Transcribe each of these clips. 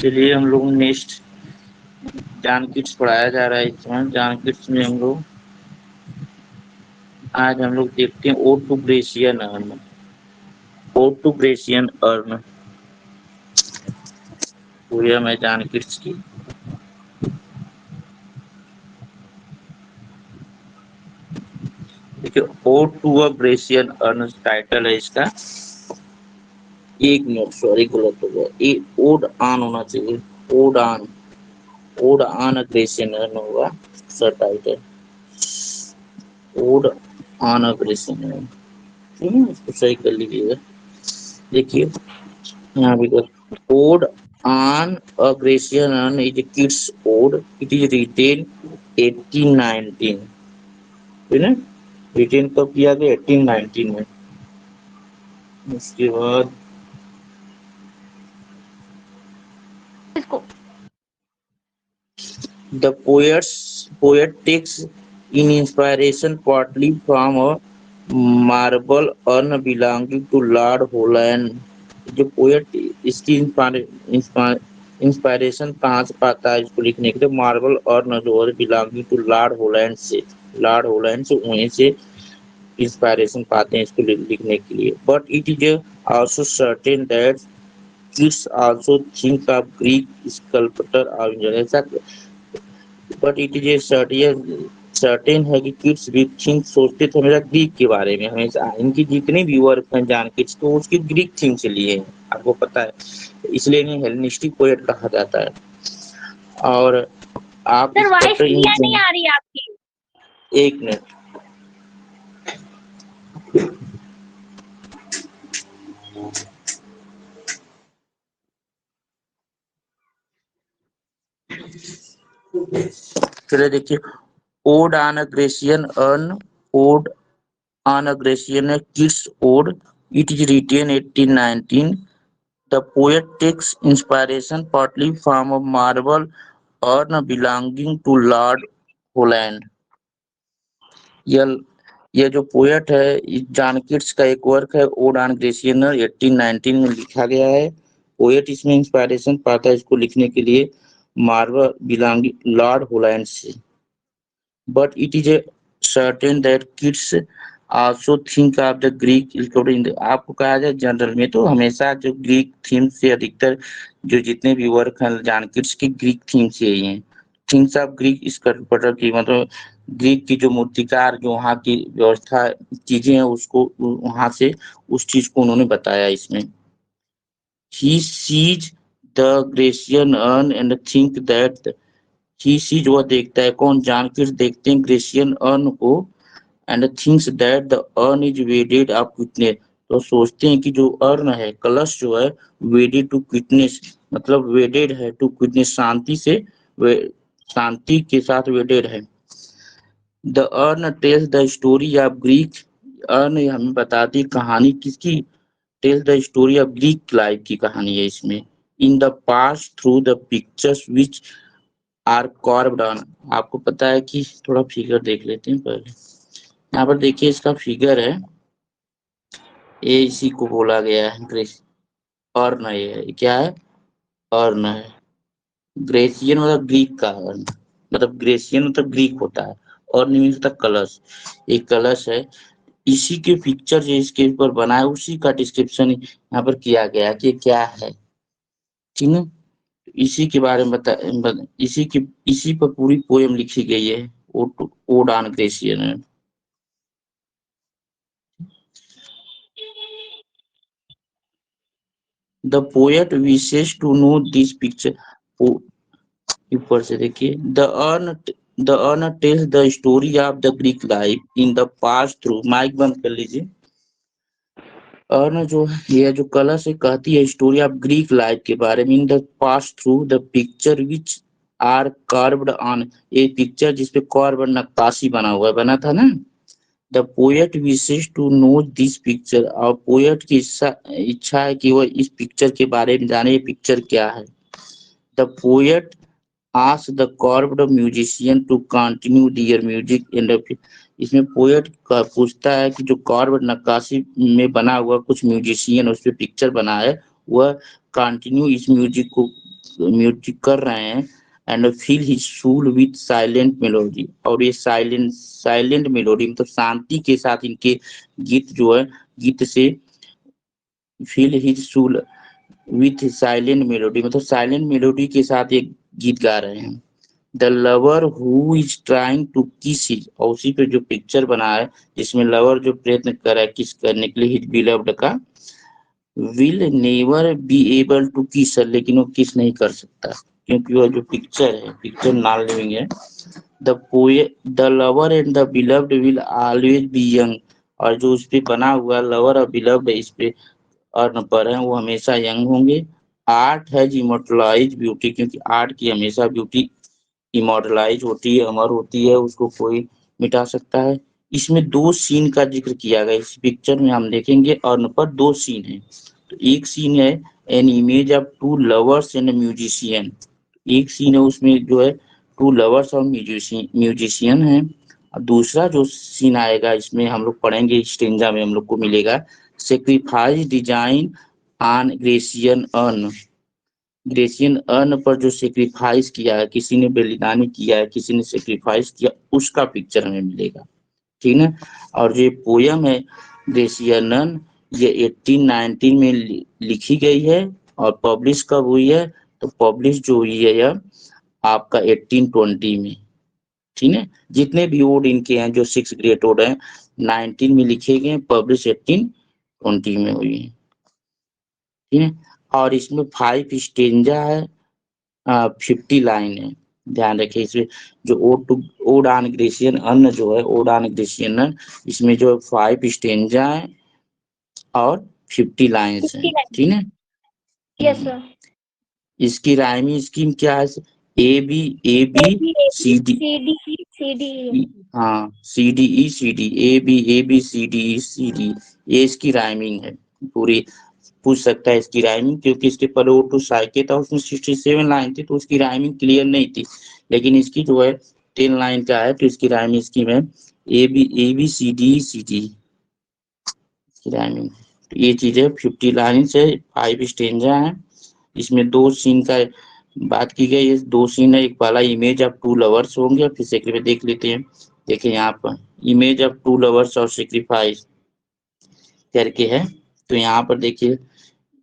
चलिए हम लोग नेक्स्ट जान किड्स पढ़ाया जा रहा है इस समय। जान किड्स में आज हम लोग देखते हैं ode to Grecian urn. Ode to Grecian urn poem है जान किड्स की। देखिए ode to a Grecian urn title है इसका। एक मिनट, सॉरी गलत हो गया, ये ओड ऑन होना चाहिए। Ode on, ode on a Grecian urn होगा sir title. Ode on a Grecian urn, इसको सही कर लीजिएगा। देखिए यहाँ भी ode on a Grecian urn is Keats ode, it is written 1819, ठीक है। रिटेन कब किया गया? 1819 में। उसके बाद the poet takes in inspiration partly from a marble urn belonging to Lord Holland। जो पोएट इसकी इंस्पायरेशन कहाँ से पाता है इसको लिखने के लिए? मार्बल अर्न जो है बिलोंगिंग टू लॉर्ड होलैंड से, लॉर्ड होलैंड से वहीं से इंस्पायरेशन पाते हैं इसको लिखने के लिए। But it is also certain that kids also think of Greek sculptor of ऐसा। बट इट इज सर्टेन है कि किड्स भी थिंक सोचते थे हमेशा ग्रीक के बारे में। हमेशा इनकी जितने भी वर्क हैं जान किड्स तो उसकी ग्रीक थिंग से लिए हैं, आपको पता है, इसलिए इन्हें हेलेनिस्टिक पोएट कहा जाता है। और आप सर वॉइस क्लियर नहीं आ रही आपकी। एक मिनट, चलिए देखिए ode on a Grecian urn, ode on a Grecian Keats ode, it is written 1819। The poet takes inspiration partly from a marble urn belonging to Lord Holland। यह जो पोएट है जॉन किट्स का एक वर्क है ode on ग्रेशियनर 1819 में लिखा गया है। पोएट इसमें इंस्पायरेशन पाता है इसको लिखने के लिए मार्बल बिलोंगिंग लॉर्ड होलैंड से। But it is a certain that kids also think of the Greek sculpture. आपको कहा जाए जनरल में तो हमेशा जो ग्रीक थीम से अधिकतर जो जितने भी वर्क हैं जॉन किट्स की ग्रीक थीम से ही हैं। थिंग्स ऑफ ग्रीक स्कल्पचर की मतलब ग्रीक की जो मूर्तिकार जो वहाँ की व्यवस्था चीजें हैं उसको वहां से उस चीज को उन्होंने बताया इसमें। He sees the Grecian urn and think that he sees वह देखता है, कौन? जॉन किट्स देखते हैं ग्रेशियन अर्न को and thinks that the urn is wedded of quietness. तो सोचते हैं कि जो अर्न है कलश जो है वेडेड टू क्विटनेस, मतलब वेडेड है टू क्विटनेस, शांति से शांति के साथ वेडेड है। The urn tells the story of Greek, urn हमें बताती कहानी किसकी? Tells the story of Greek life की कहानी है इसमें। In the past through the pictures which are carved on. आपको पता है कि थोड़ा फिगर देख लेते हैं पहले। यहाँ पर देखिए इसका फिगर है, ये इसी को बोला गया है ग्रेस अर्न है। ये क्या है? अर्न है। ग्रेसियन मतलब ग्रीक का अर्न, मतलब ग्रेसियन मतलब ग्रीक होता है, अर्न मीन्स होता कलश। एक कलश है, इसी के पिक्चर जो इसके ऊपर बना है उसी का डिस्क्रिप्शन यहाँ पर किया गया कि क्या है, ठीक है। इसी के बारे में इसी पर पूरी पोएम लिखी गई है ode on Grecian. The poet wishes to know this picture, ऊपर से देखिए the urn tells the story of the Greek life in the past through. Mic बंद कर लीजिए। अर्न जो है ये जो कलश है कहती है स्टोरी ऑफ ग्रीक लाइफ के बारे में in the past through the picture which are carved on. ये पिक्चर जिसपे कार्व नक्काशी बना हुआ है, बना था ना। The poet wishes to know this picture, और पोएट की इच्छा है कि वह इस पिक्चर के बारे में जाने ये पिक्चर क्या है। The poet ask the carved musician to continue their music in. इसमें पोएट का पूछता है कि जो कार्व नक्काशी में बना हुआ कुछ म्यूजिशियन उस पर पिक्चर बना है वह कंटिन्यू इस म्यूजिक को म्यूजिक कर रहे हैं and feel his soul with silent melody, और ये साइलेंट मेलोडी मतलब शांति के साथ इनके गीत जो है, गीत से feel his soul with silent melody मतलब साइलेंट मेलोडी के साथ ये गीत गा रहे हैं। The lover who is trying to kiss his, और उसी पे जो पिक्चर बना है जिसमें लवर जो प्रयत्न कर रहा है किस करने के लिए हिज बिलव्ड का, will never be able to kiss, लेकिन वो किस नहीं कर सकता क्योंकि वह जो पिक्चर है, पिक्चर नॉन लिविंग है। The lover and the beloved will always be young, और जो उस पे बना हुआ लवर और बिलव्ड इस पे अर्न पर है वो हमेशा यंग होंगे। आर्ट हैज इमोर्टलाइज ब्यूटी, क्योंकि आर्ट की हमेशा ब्यूटी इमोर्टलाइज होती है, अमर होती है, उसको कोई मिटा सकता है। इसमें दो सीन का जिक्र किया गया इस पिक्चर में, हम देखेंगे अर्न पर दो सीन है। तो एक सीन है an image of to lovers and musician, एक सीन है उसमें जो है टू लवर्स और म्यूजिशियन है। और दूसरा जो सीन आएगा इसमें हम लोग पढ़ेंगे स्टेंजा में हम लोग को मिलेगा sacrifice design on Grecian earn, Grecian earn पर जो सेक्रीफाइस किया है, किसी ने बलिदानी किया है, किसी ने सेक्रीफाइस किया, उसका पिक्चर हमें मिलेगा, ठीक है। और ये पोयम है ग्रेसियन अर्न, ये 1819 में लिखी गई है और पब्लिश कब हुई है, तो पब्लिश जो हुई है यह आपका 1820 में, ठीक है। जितने भी ओड इनके हैं जो 6 ग्रेट ओड हैं 19 में लिखे गए, पब्लिश 1820 में हुई है, ठीक है। और इसमें 5 स्टेंजा है, 50 लाइन है। ध्यान रखिए इसमें जो ओड ऑन ग्रेसियन अर्न जो है, ओड ऑन ग्रेसियन अर्न, इसमें जो 5 स्टेंजा है और 50 लाइन्स हैं, ठीक है। Yes sir. इसकी राइमिंग स्कीम क्या है, ए बी सी डी, हाँ C D E C D, A B C D E C D, ये इसकी राइमिंग है पूरी। पूछ सकता है इसकी राइमिंग, क्योंकि इसके पहले ओ टू साइके था उसमें 67 लाइन थी तो उसकी राइमिंग क्लियर नहीं थी, लेकिन इसकी जो है 10 लाइन का है तो इसकी राइमिंग स्कीम है ए बी सी डी इसकी राइमिंग। तो ये चीज है, 50 लाइन से 5 स्टेंजा है। इसमें दो सीन का बात की गई है, दो सीन है, एक वाला इमेज ऑफ टू लवर्स होंगे, फिर सेक्रीफाइस देख लेते हैं। देखिए यहाँ पर इमेज ऑफ टू लवर्स और सेक्रीफाइस करके है, तो यहाँ पर देखिए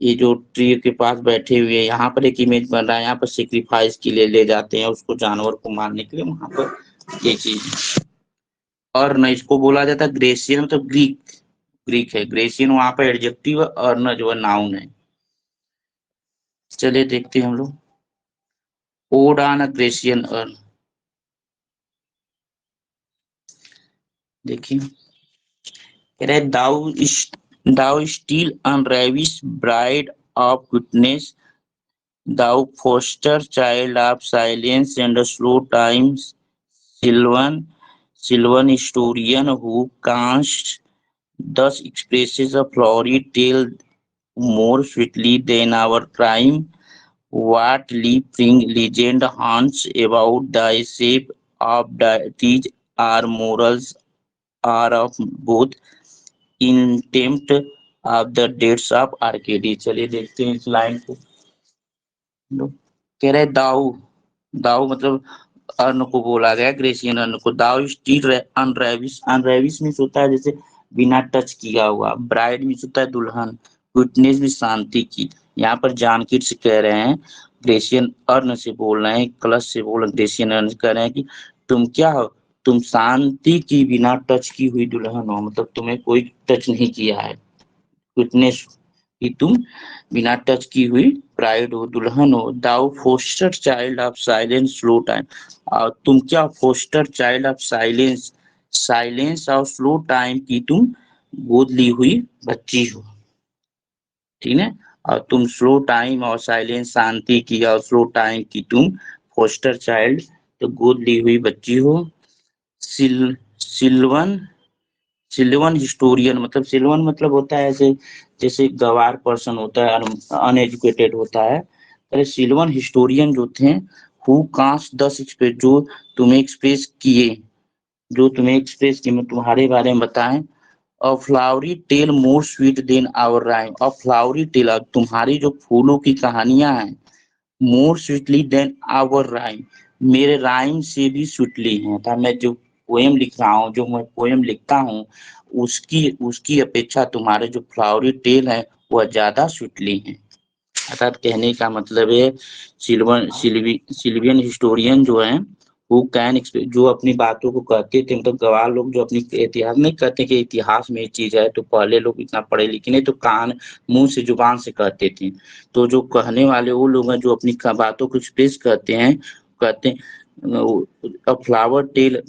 ये जो ट्री के पास बैठे हुए हैं यहाँ पर एक इमेज बन रहा है, यहाँ पर सेक्रीफाइस के लिए ले जाते हैं उसको, जानवर को मारने के लिए, वहां पर ये चीज। और न इसको बोला जाता है ग्रेसियन, मतलब ग्रीक है, ग्रेसियन वहां पर एडजेक्टिव है और न जो है नाउन है। चलिए देखते हैं हम लोग ओड ऑन ग्रेसियन अर्न, देखिए कह रहे thou still unravished bride of goodness, thou foster child of silence and slow times, Sylvan historian who canst thus expresses a flowery tale more sweetly than our crime. What leaping legend haunts about thy shape of deities our morals are of both intempt of the deeds of Arcady। चलिए देखते हैं इस line को। कह रहे दाऊ, दाऊ मतलब अन्न को बोला गया, ग्रेसियन अन्न को। दाऊ स्टील अनरेविश, अनरेविश मीन्स होता है जैसे बिना टच किया हुआ, ब्राइड मीन्स होता है दुल्हन, विटनेस भी शांति की। यहाँ पर जानकीर से कह रहे हैं, ग्रेसियन अर्ण से बोल रहे हैं, कलश से बोल ग्रेसियन अर्ण कह रहे हैं कि तुम क्या हो, तुम शांति की बिना टच की हुई दुल्हन हो, मतलब तुम्हें कोई टच नहीं किया है, विटनेस कि तुम बिना टच की हुई ब्राइड हो, दुल्हन हो। Thou foster child of silence slow time, और तुम क्या foster child of silence, silence और स्लो टाइम की तुम गोद ली हुई बच्ची हो, ठीक है। और तुम स्लो टाइम और साइलेंस शांति की और स्लो टाइम की तुम फोस्टर चाइल्ड तो गोद ली हुई बच्ची हो। सिल्वन सिल्वन हिस्टोरियन, मतलब सिल्वन मतलब होता है ऐसे जैसे गवार पर्सन होता है, अनएजुकेटेड होता है, अरे सिल्वन हिस्टोरियन जो थे हु कास्ट 10 एक्सप्रेस, जो तुम्हें एक्सप्रेस किए, जो तुम्हें एक्सप्रेस किए मैं तुम्हारे बारे में बताएं। A flowery tale more sweet than our rhyme, a flowery tale, तुम्हारी जो फूलों की कहानियां हैं more sweetly than our rhyme, मेरे राइम से भी स्वीटली हैं, अर्थात मैं जो पोएम लिख रहा हूँ, जो मैं पोएम लिखता हूँ, उसकी उसकी अपेक्षा तुम्हारे जो फ्लावरी टेल है वह ज्यादा स्वीटली हैं। अर्थात कहने का मतलब है सिल्वियन हिस्टोरियन जो है वो कैन जो अपनी बातों को कहते थे, मतलब गवाह लोग जो अपनी इतिहास नहीं कहते कि इतिहास में ये चीज है, तो पहले लोग इतना पढ़े लिखे नहीं, तो कान मुंह से जुबान से कहते थे। तो जो कहने वाले वो लोग हैं जो अपनी बातों को एक्सप्रेस करते हैं, कहते हैं फ्लावर टेल,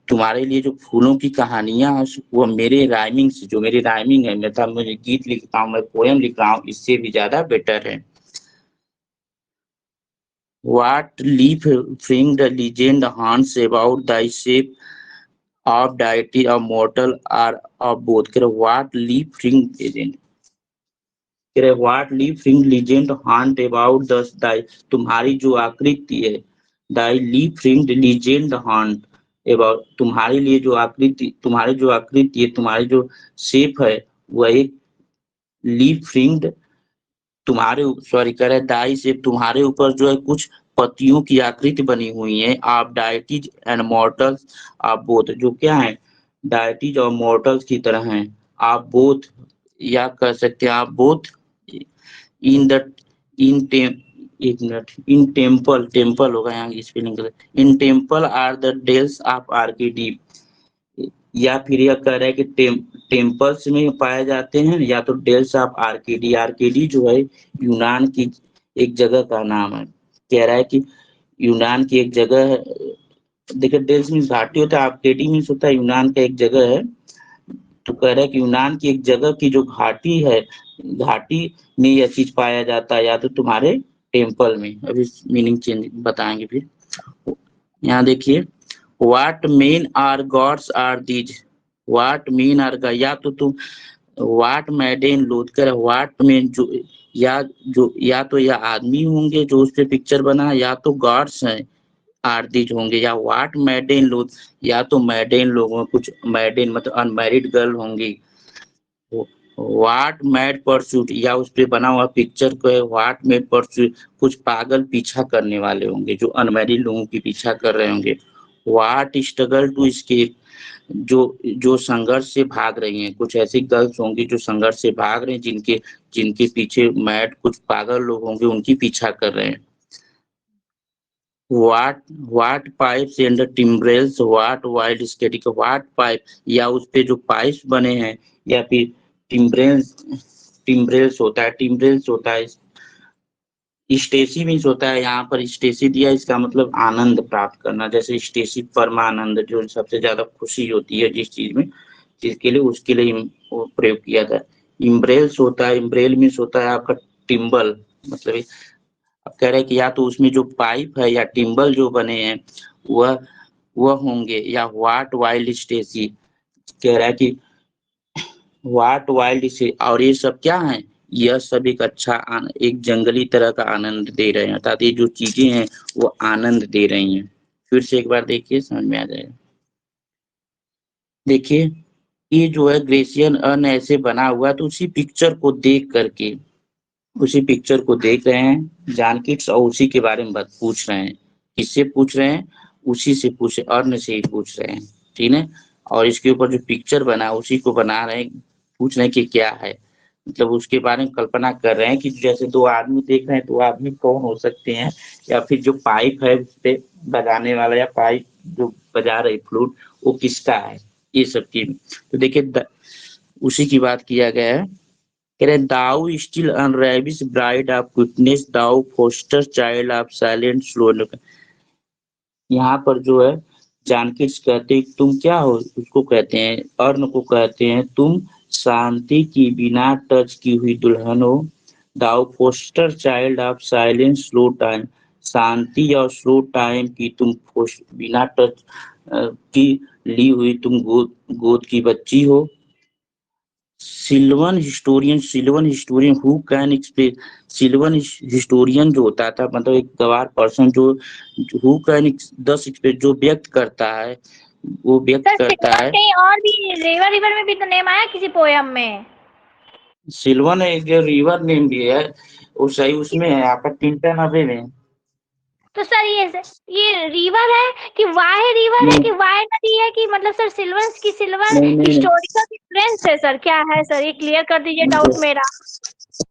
तुम्हारे लिए जो फूलों की कहानियां हैं वो मेरे राइमिंग से, जो मेरी राइमिंग है, मतलब मुझे गीत लिखता हूँ, मैं पोएम लिख रहा हूँ, इससे भी ज्यादा बेटर है। What leaf fring the legend haunts about thy shape of deity or mortal or of both? कह रहे what leaf fring legend, कह रहे what leaf fring legend haunt about the thy, तुम्हारी जो आकृति है, thy leaf fring legend haunt about, तुम्हारे लिए जो आकृति, तुम्हारी जो आकृति है, तुम्हारी जो शेप है, वह एक लीफ फ्रिंग्ड, तुम्हारे सॉरी कह रहे दाई से तुम्हारे ऊपर जो है कुछ पतियों की आकृति बनी हुई है, आप डायटीज एंड मॉर्टल्स, आप बोथ जो क्या है, डायटीज और मॉर्टल्स की तरह हैं, आप बोथ, या कह सकते हैं आप बोथ इन द इन टेम, एक मिनट, इन टेम्पल, टेम्पल होगा यहाँ स्पेलिंग गलत, in temple or the dales of Arcady, या फिर यह कह रहा है कि टेम्पल्स में पाए जाते हैं, या तो डेल्स ऑफ आर्केडी, आर्केडी जो है यूनान की एक जगह का नाम है, कह रहा है कि यूनान की एक जगह है, देखिए डेल्स मीन्स घाटी होता है, आर्केडी मीन्स होता है यूनान का एक जगह है, तो कह रहा है कि यूनान की एक जगह की जो घाटी है, घाटी में यह चीज पाया जाता है, या तो तुम्हारे टेम्पल में, अभी मीनिंग चेंज बताएंगे फिर। यहाँ देखिए what men or gods are these, what men or, या तो तुम व्हाट मैडेन लोथ, कर व्हाट मेन जो, या जो, या तो यह आदमी होंगे जो उस पे पिक्चर बना, या तो गॉड्स हैं आरतीज होंगे, या व्हाट मैडेन लोथ, या तो मैडेन लोगों, कुछ मैडेन मतलब अनमैरिड गर्ल होंगी, व्हाट मैड परसूट, या उस पे बना हुआ पिक्चर को है व्हाट मैड परसूट, कुछ पागल पीछा करने वाले होंगे जो अनमैरिड लोगों की पीछा कर रहे होंगे, व्हाट स्ट्रगल टू एस्केप, जो जो संघर्ष से भाग रही हैं, कुछ ऐसी गर्ल्स होंगी जो संघर्ष से भाग रहे हैं, जिनके जिनके पीछे मैड कुछ पागल लोग होंगे उनकी पीछा कर रहे हैं, what pipes and timbrels, what wild ecstatic, what pipe, या उस पे जो पाइप्स बने हैं, या फिर टिम्ब्रेल्स, टिम्ब्रेल्स होता है, टिम्ब्रेल्स होता है, स्टेसी मीन्स होता है, यहाँ पर स्टेसी दिया, इसका मतलब आनंद प्राप्त करना, जैसे स्टेसी परमानंद, जो सबसे ज्यादा खुशी होती है जिस चीज में, जिसके लिए उसके लिए वो प्रयोग किया था। इम्ब्रेल्स होता है, इम्ब्रेल मीन्स होता है आपका टिम्बल, मतलब अब कह रहे हैं कि या तो उसमें जो पाइप है या टिम्बल जो बने हैं वह होंगे, या व्हाट वाइल्ड स्टेसी, कह रहा है कि व्हाट वाइल्ड से, और ये सब क्या है, यह सब एक अच्छा एक जंगली तरह का आनंद दे रहे हैं, अर्थात ये जो चीजें हैं वो आनंद दे रही हैं। फिर से एक बार देखिए समझ में आ जाएगा। देखिए ये जो है ग्रेसियन अर्न ऐसे बना हुआ है, तो उसी पिक्चर को देख करके, उसी पिक्चर को देख रहे हैं जानकिट्स, और उसी के बारे में बात पूछ रहे हैं, किससे पूछ रहे हैं, उसी से पूछ, अर्न से ही पूछ रहे हैं, ठीक है। और इसके ऊपर जो पिक्चर बना उसी को बना रहे हैं, पूछ रहे हैं कि क्या है, मतलब उसके बारे में कल्पना कर रहे हैं कि जैसे दो आदमी देख रहे हैं, तो आदमी कौन हो सकते हैं, या फिर जो पाइप है उस पे बजाने वाला, या पाइप जो बजा रही फ्लूट वो किसका है, ये सब चीज। तो देखिए उसी की बात किया गया है, कह रहे thou still unravished bride of quickness, thou foster child of silent slow, यहाँ पर जो है जानकी कहते हैं तुम क्या हो, उसको कहते हैं अर्ण को कहते हैं तुम शांति की बिना टच की हुई दुल्हन हो, thou foster child of silent slow time, शांति और स्लो टाइम की तुम बिना टच की ली हुई तुम गोद गोद की बच्ची हो, sylvan historian who can express, sylvan historian जो होता था मतलब एक गवार पर्सन जो हु कैन दस एक्सप्रेस, जो व्यक्त करता है, वो व्यक्त सर करता सिल्वर है, कहीं और भी, रिवर रिवर में भी तो नेम आया किसी पोयम में। सिल्वन एक जो रिवर नेम भी है वो सही उसमें है आपका टिंटन अबे में, तो सर ये रिवर है कि वाय रिवर है कि वाय नदी है कि मतलब सर सिल्वर नहीं नहीं हिस्टोरिकल डिफरेंस है सर, क्या है सर, ये क्लियर कर दीजिए डाउट मेरा।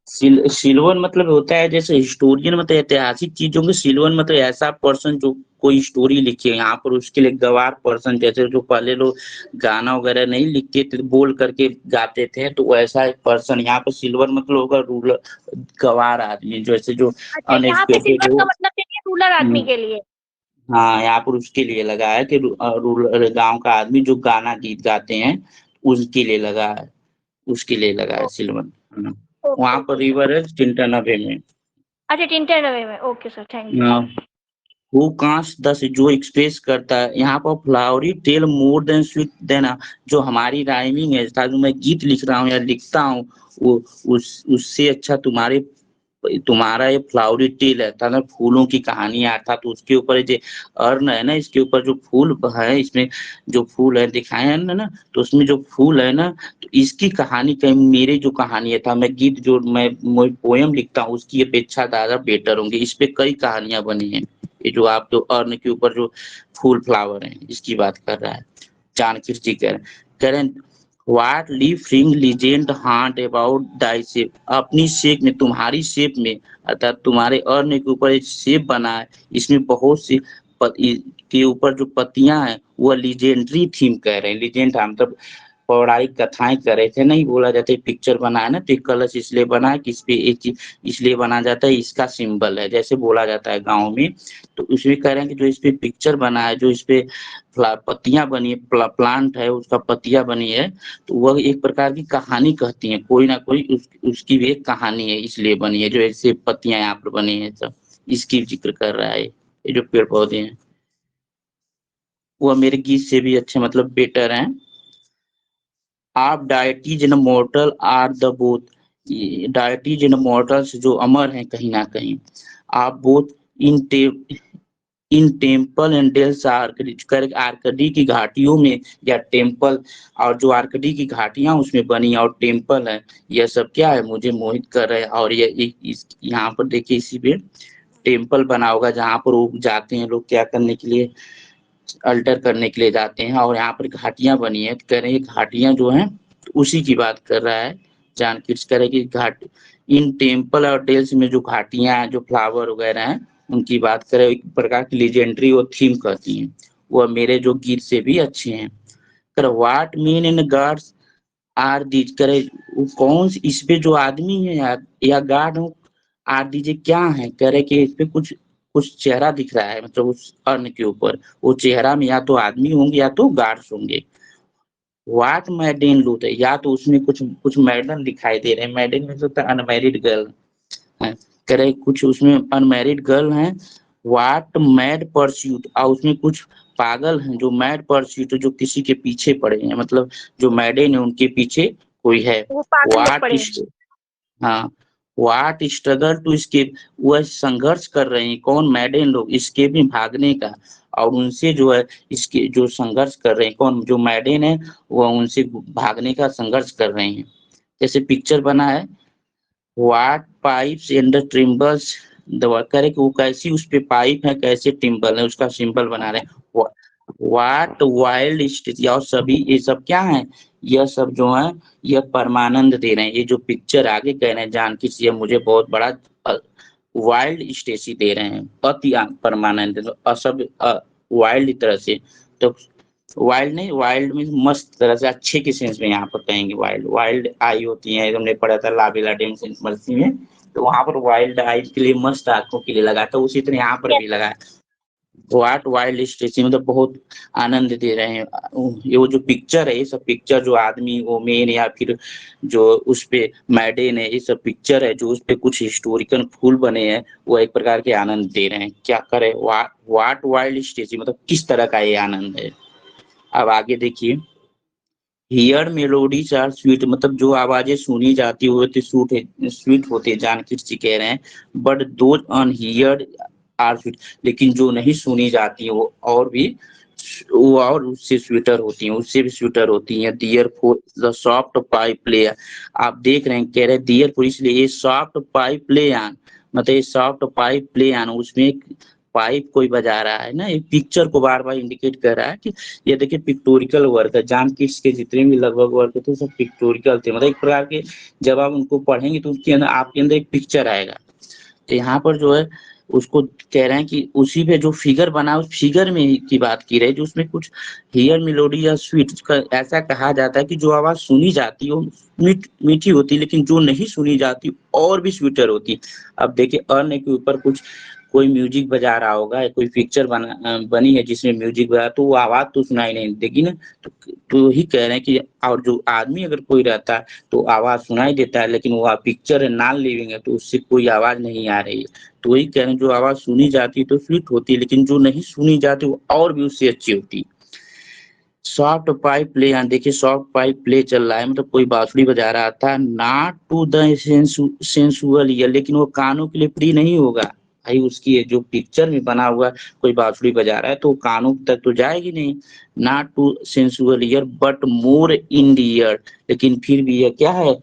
सिल्वन मतलब होता है जैसे हिस्टोरियन, मतलब ऐतिहासिक चीजों के। सिल्वन मतलब ऐसा पर्सन जो कोई स्टोरी लिखे यहाँ पर, उसके लिए गवार पर्सन, जैसे जो पहले लोग गाना वगैरह नहीं लिखते थे, बोल करके गाते थे, तो वैसा एक पर्सन यहाँ पर सिल्वर मतलब होगा रूलर, गवार आदमी, जैसे जो अच्छा, यहाँ पे अनएजुकेटेड सिल्वर हो। का मतलब चाहिए रूरल आदमी के लिए। हाँ, यहाँ पर उसके लिए लगा है कि रूरल गांव का आदमी जो गाना गीत गाते हैं, उसके लिए लगा है, उसके लिए लगा है सिल्वन। ओके वहां पर ओके सर। रिवर है टिंटानबे में। अच्छा, टिंटेड वे में, okay sir, thank you. Who canst thus जो एक्सप्रेस करता है यहाँ पर flowery tale more than sweet देना, जो हमारी राइमिंग है, था जो मैं गीत लिख रहा हूँ या लिखता हूँ, वो उससे अच्छा तुम्हारा ये फ्लावरी टेल है, था ना, फूलों की कहानी आता, तो उसके ऊपर जो अर्न है ना, इसके ऊपर जो फूल है, इसमें जो फूल है दिखाए हैं ना, तो उसमें जो फूल है ना, तो इसकी कहानी कहीं मेरी जो कहानी है, था मैं गीत जो मैं पोयम लिखता हूँ उसकी अपेक्षा ज्यादा बेटर होंगी। इस पे कई कहानियां बनी हैं। ये जो आप जो अर्न के ऊपर जो फूल फ्लावर हैं, इसकी बात कर रहा है जानकीर जी। कह रहे हैं what leave ring legend heart about Dai shape, अपनी शेप में, तुम्हारी शेप में, अर्थात तुम्हारे अर्न के ऊपर एक शेप बना है, इसमें बहुत सी के ऊपर जो पत्तियां हैं वो लीजेंडरी थीम कह रहे हैं। लीजेंड मतलब पौराणिक कथाएं कर रहे थे, नहीं बोला जाता है पिक्चर बना है ना, तो एक कलश इसलिए बना है कि इस पे एक चीज इसलिए बना जाता है, इसका सिंबल है, जैसे बोला जाता है गाँव में। तो उसमें कह रहे हैं कि जो इस पे पिक्चर बना है, जो इस पे पत्तियां बनी है, प्लांट है उसका पत्तियां बनी है, तो वह एक प्रकार की कहानी कहती है, कोई ना कोई उसकी भी एक कहानी है, इसलिए बनी है, जो ऐसे पत्तियां यहाँ पर बनी है सब, इसकी जिक्र कर रहा है। ये जो पेड़ पौधे हैं वो मेरे गीत से भी अच्छे मतलब बेटर हैं। आप deities in mortal or the both, deities in mortals जो अमर हैं कहीं ना कहीं, आप both in in temple and dales Arcady की घाटियों में, या टेम्पल और जो आर्कडी की घाटियां उसमें बनी और टेम्पल है, यह सब क्या है, मुझे मोहित कर रहे हैं। और ये यहाँ पर देखिए इसी पे टेम्पल बना होगा जहाँ पर वो जाते हैं लोग क्या करने के लिए, अल्टर करने के लिए जाते हैं, और यहाँ पर घाटियां बनी है, तो कह रहे हैं घाटियां जो हैं तो उसी की बात कर रहा है जानकीर। कह रहे कि घाट इन टेम्पल और डेल्स में जो घाटियां हैं, जो फ्लावर वगैरह हैं, उनकी बात करें, एक प्रकार की लेजेंडरी वो थीम कहती हैं, वह मेरे जो गीत से भी अच्छे हैं। कर what men in gods are these, करे वो कौन इस पे जो आदमी है या गॉड हो, आर दीजिए क्या है, कह रहे कि इस पे कुछ चेहरा दिख रहा है, मतलब उस अन्न के ऊपर वो चेहरा में या तो आदमी होंगे या तो गार्ड्स होंगे। व्हाट मैडेन लूट है, या तो उसमें कुछ कुछ मैडन दिखाई दे रहे हैं, मैडन में होता है अनमैरिड गर्ल है, कह रहे कुछ उसमें अनमैरिड गर्ल हैं। व्हाट मैड परस्यूट, और उसमें कुछ पागल हैं जो मैड परस्यूट, जो किसी के पीछे पड़े हैं, मतलब जो मैडेन है उनके पीछे कोई है। वो पागल लोग व्हाट पड़े हैं। हाँ, व्हाट स्ट्रगल टू एस्केप, वह संघर्ष कर रहे हैं कौन, मैडेन लोग, एस्केप में भागने का, और उनसे जो है इसके जो संघर्ष कर रहे हैं कौन, जो मैडेन है वह उनसे भागने का संघर्ष कर रहे हैं। जैसे पिक्चर बना है व्हाट पाइप्स एंड द ट्रिम्बल्स, दवा करे कि वो कैसी उस पे पाइप है, कैसे टिम्बल है, उसका सिंबल बना रहे हैं। व्हाट वाइल्ड स्टेज, और सभी ये सब क्या है, यह सब जो है यह परमानंद दे रहे हैं। ये जो पिक्चर आगे कह रहे हैं जानकी से, मुझे बहुत बड़ा वाइल्ड स्टेसी दे रहे हैं, अति परमानंद, सब वाइल्ड तरह से। तो वाइल्ड नहीं, वाइल्ड में मस्त तरह से, अच्छे के सेंस में यहाँ पर कहेंगे वाइल्ड, वाइल्ड आई होती है, हमने पढ़ा था लाबेला डेम मर्सी में, तो वहां पर वाइल्ड आई के लिए, मस्त आंखों के लिए लगा था, उसी तरह यहाँ पर भी लगा है। व्हाट वाइल्ड स्टेसी मतलब बहुत आनंद दे रहे हैं। ये वो जो पिक्चर है, ये सब पिक्चर जो आदमी वो मेन या फिर जो उस पे मैडेन है, ये सब पिक्चर है जो उस पे कुछ हिस्टोरिकल फूल बने हैं, वो एक प्रकार के आनंद दे रहे हैं। क्या करे, व्हाट वाइल्ड स्टेसी मतलब किस तरह का ये आनंद है। अब आगे देखिए, हियर मेलोडीज आर स्वीट, मतलब जो आवाजें सुनी जाती होती स्वीट होते, जानकीर जी कह रहे हैं, but those unheard are sweet, लेकिन जो नहीं सुनी जाती वो और भी, वो और उससे स्वीटर होती हैं, उससे भी स्वीटर होती हैं। Dear for the soft pipe play, आप देख रहे हैं, कह रहे हैं डियर फॉर, इसलिए ये सॉफ्ट पाइप प्ले ऑन, मतलब ये सॉफ्ट पाइप प्ले ऑन, उसमें पाइप कोई बजा रहा है ना, ये पिक्चर को बार बार इंडिकेट कर रहा है कि ये देखिए पिक्टोरिकल वर्क है। जॉन किट्स के जितने भी लगभग वर्क थे सब पिक्टोरिकल थे, मतलब एक प्रकार के जब आप उनको पढ़ेंगे तो उसके अंदर आपके अंदर एक पिक्चर आएगा। तो यहाँ पर जो है उसको कह रहे हैं कि उसी पे जो फिगर बना उस फिगर में ही की बात की रही, जो उसमें कुछ हियर मेलोडी या स्वीट ऐसा कहा जाता है कि जो आवाज सुनी जाती हो मीठी होती, लेकिन जो नहीं सुनी जाती और भी स्वीटर होती। अब देखिए अन्य के ऊपर कुछ कोई म्यूजिक बजा रहा होगा या कोई पिक्चर बनी है जिसमें म्यूजिक बजा, तो वो आवाज तो सुनाई नहीं देगी ना। तो ही कह रहे हैं कि और जो आदमी अगर कोई रहता है तो आवाज सुनाई देता है, लेकिन वो पिक्चर है नॉन लिविंग है तो उससे कोई आवाज नहीं आ रही है। तो वही कह रहे हैं जो आवाज सुनी जाती है तो स्वीट होती है, लेकिन जो नहीं सुनी जाती वो और भी उससे अच्छी होती है। सॉफ्ट पाइप प्ले, यहाँ देखिए सॉफ्ट पाइप प्ले चल रहा है, मतलब कोई बांसुरी बजा रहा था। Not to the sensual ear, लेकिन वो कानों के लिए प्रिय नहीं होगा। भाई उसकी जो पिक्चर में बना हुआ कोई बांसुरी बजा रहा है तो कानों तक तो जाएगी नहीं। Not to sensual ear but more in ear, लेकिन फिर भी यह क्या है,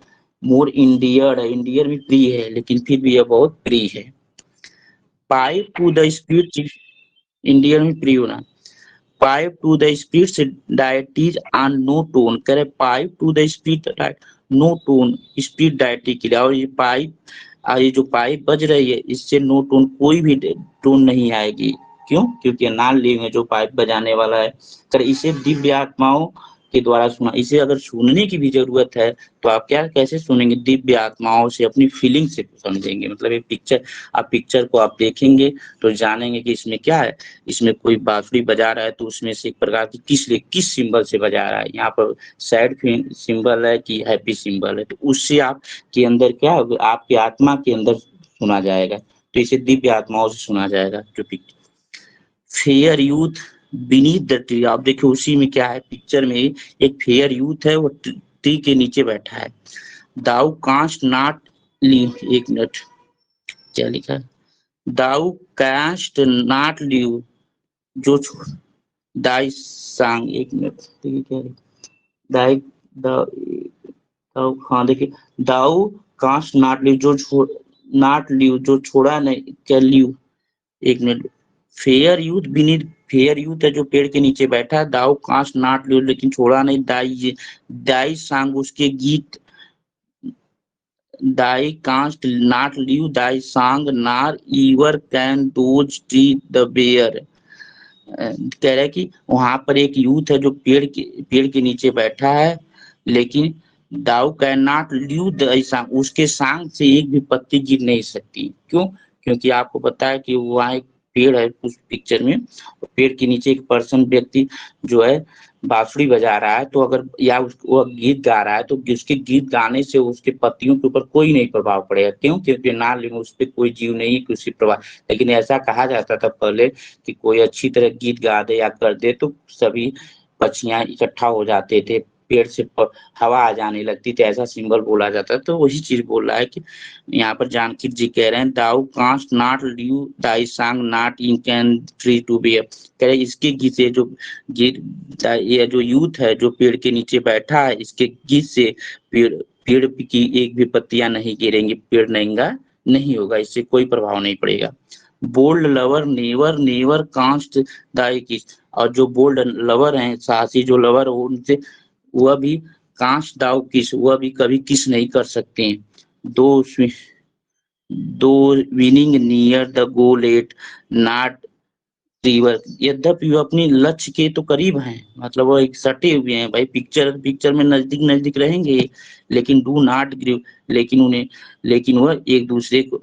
मोर इंडियर है, इंडियर भी प्रिय है लेकिन फिर भी यह बहुत प्रिय है। Pipe to the speed, endear में प्रिय होना। Pipe to the speed deities on no tone, करे pipe to the speed no tone, speed deity के लिए। और ये पाइप ये जो पाइप बज रही है इससे नो टोन, कोई भी टोन नहीं आएगी। क्यों? क्योंकि नॉन लिविंग है जो पाइप बजाने वाला है। कर इसे दिव्य आत्माओं के द्वारा सुना, इसे अगर सुनने की भी जरूरत है तो आप क्या कैसे सुनेंगे? दिव्य आत्माओं से, अपनी फीलिंग से समझेंगे। मतलब एक पिक्चर, आप पिक्चर को आप देखेंगे तो जानेंगे कि इसमें क्या है। इसमें कोई बांसुरी बजा रहा है तो उसमें से एक प्रकार की किस सिंबल से बजा रहा है। यहाँ पर सैड सिंबल है कि हैप्पी सिंबल है, तो उससे आप के अंदर क्या होगा, आपकी आत्मा के अंदर सुना जाएगा। तो इसे दिव्य आत्माओं से सुना जाएगा। जो fair youth beneath the tree, आप देखिए उसी में क्या है, पिक्चर में एक फेयर यूथ है, वो ट्री के नीचे बैठा है। दाउ कांस्ट नॉट लीव, एक मिनट क्या लिखा है, दाउ कांस्ट नॉट लीव जो दाई सांग, एक मिनट देखिए क्या है, दाई दाऊ, हाँ देखिए, दाऊ कांस्ट नॉट लीव जो नॉट लीव जो छोड़ा नहीं, क्या लीव, एक minute, fair youth beneath, fair youth है जो पेड़ के नीचे बैठा है। दाऊ कांस्ट नॉट लीव लेकिन छोड़ा नहीं, दाई दाई सांग उसके गीत, thy canst not leave thy song nor ever can those tree the bare, कह रहा है कि वहां पर एक यूथ है जो पेड़ के नीचे बैठा है, लेकिन दाऊ कैन नॉट लीव द सांग, उसके सांग से एक भी पत्ती गिर नहीं सकती। क्यों? क्योंकि आपको पता है कि वहाँ एक पेड़ है उस पिक्चर में, पेड़ के नीचे एक पर्सन व्यक्ति जो है बांसुरी बजा रहा है, तो अगर या वो गीत गा रहा है तो उसके गीत गाने से उसके पत्तियों के ऊपर कोई नहीं प्रभाव पड़ेगा। क्यों? क्योंकि ना लेंगे उस पर कोई जीव नहीं कि उससे प्रभाव, लेकिन ऐसा कहा जाता था पहले कि कोई अच्छी तरह गीत गा दे या कर दे तो सभी पक्षियां इकट्ठा हो जाते थे, पेड़ से हवा आ जाने लगती थी, ऐसा सिंबल बोला जाता है। तो वही चीज बोल रहा है कि यहाँ पर जानकीर जी कह रहे हैं thou canst not leave thy song not in can tree to be, कह रहे इसके गीत से जो गीत, ये जो यूथ है जो पेड़ के नीचे बैठा है, इसके गीत से पेड़ पेड़ की एक भी पत्तियां नहीं गिरेंगी, पेड़ नंगा नहीं होगा, इससे कोई प्रभाव नहीं पड़ेगा। Bold lover never never canst thy kiss, और जो बोल्ड लवर हैं, साहसी जो लवर उनसे वह भी कांस्ट दाव किस, वह भी कभी किस नहीं कर सकते हैं। दो दो winning near the goal eight not river, यद्यपि वो अपनी लक्ष्य के तो करीब हैं, मतलब वो एक सटे हुए हैं भाई, पिक्चर में नजदीक नजदीक रहेंगे, लेकिन डू नॉट ग्रीव, लेकिन वह एक दूसरे को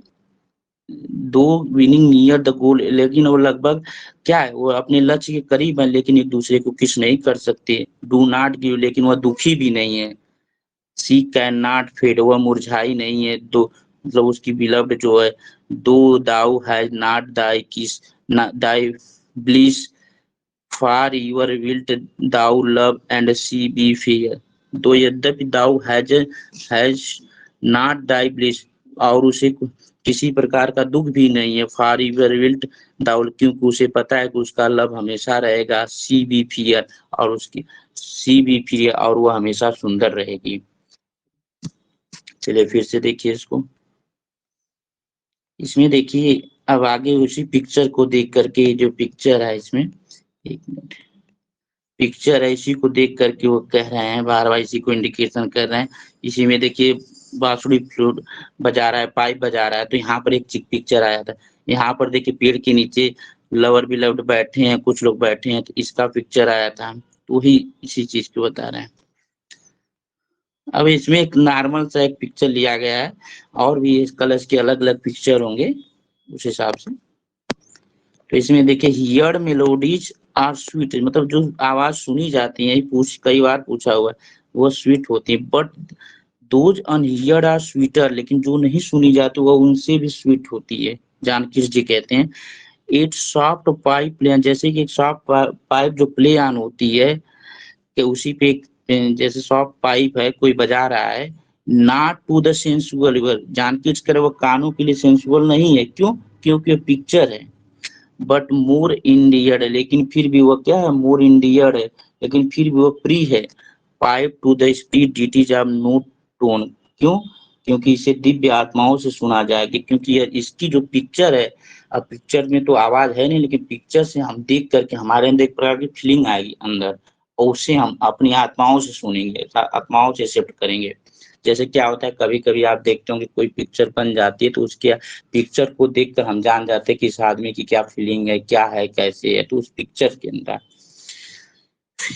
दो विनिंग नियर द गोल, लेकिन वो लगभग क्या है, वो अपने लक्ष्य के करीब है लेकिन एक दूसरे को किस नहीं कर सकते। डू नॉट गिव, लेकिन वह दुखी भी नहीं है। सी कैन नॉट फेड, वह मुरझाई नहीं है। दो मतलब उसकी बिलव्ड जो है, दो दाउ has not thy kiss thy bliss for your wilt thou love and she be fair, though यद्यपि thou has not thy bliss, और उसे किसी प्रकार का दुख भी नहीं है। फॉर यूर विल्ट दाउल, क्योंकि उसे पता है कि उसका लव हमेशा रहेगा। सी बी फियर, और उसकी सी बी फियर, और वह हमेशा सुंदर रहेगी। चलिए फिर से देखिए इसको, इसमें देखिए अब आगे उसी पिक्चर को देख करके जो पिक्चर है इसमें, एक मिनट, पिक्चर है इसी को देख करके वो कह रहे हैं, बार-बार इसी को इंडिकेशन कर रहे हैं। इसी में देखिए बांसुरी फ्लूट बजा रहा है, पाइप बजा रहा है, तो यहाँ पर एक पिक्चर आया था। यहाँ पर देखिए पेड़ के नीचे लवर बिलव्ड बैठे हैं, कुछ लोग बैठे हैं, तो इसका पिक्चर आया था। तो वही इसी चीज़ को बता रहे हैं। अब इसमें एक नॉर्मल सा एक पिक्चर लिया गया है, और भी इस कलर्स के अलग-अलग पिक्चर होंगे उस हिसाब से। तो इसमें देखिए हियर्ड मेलोडीज आर स्वीट, मतलब जो आवाज सुनी जाती है, कई बार पूछा हुआ है, वो स्वीट होती है, but those unheard are sweater, लेकिन जो नहीं सुनी जाती वो उनसे भी स्वीट होती है। जानकीर जी कहते हैं इट सॉफ्ट पाइप प्ले, जैसे कि एक सॉफ्ट पाइप जो प्ले ऑन होती है कि उसी पे एक जैसे सॉफ्ट पाइप है, कोई बजा रहा है, not to the sensual ear, जानकीर कह रहे वो कानों के लिए सेंसुअल नहीं है, क्यों? क्योंकि वो पिक्चर है, बट मोर इंडियड है, लेकिन फिर भी वो क्या है, मोर इंडियड है, लेकिन फिर भी वो प्री है, pipe to the speed ditties of no tone, क्यों? क्योंकि इसे दिव्य आत्माओं से सुना जाएगा, क्योंकि ये इसकी जो पिक्चर है, अब पिक्चर में तो आवाज है नहीं, लेकिन पिक्चर से हम देख करके हमारे अंदर एक प्रकार की फीलिंग आएगी अंदर, और उसे हम अपनी आत्माओं से सुनेंगे, आत्माओं से एक्सेप्ट करेंगे। जैसे क्या होता है, कभी-कभी आप देखते होंगे कोई पिक्चर बन जाती है, तो उसके पिक्चर को देखकर हम जान जाते हैं कि इस आदमी की क्या फीलिंग है, क्या है, कैसे है, तो उस पिक्चर के अंदर।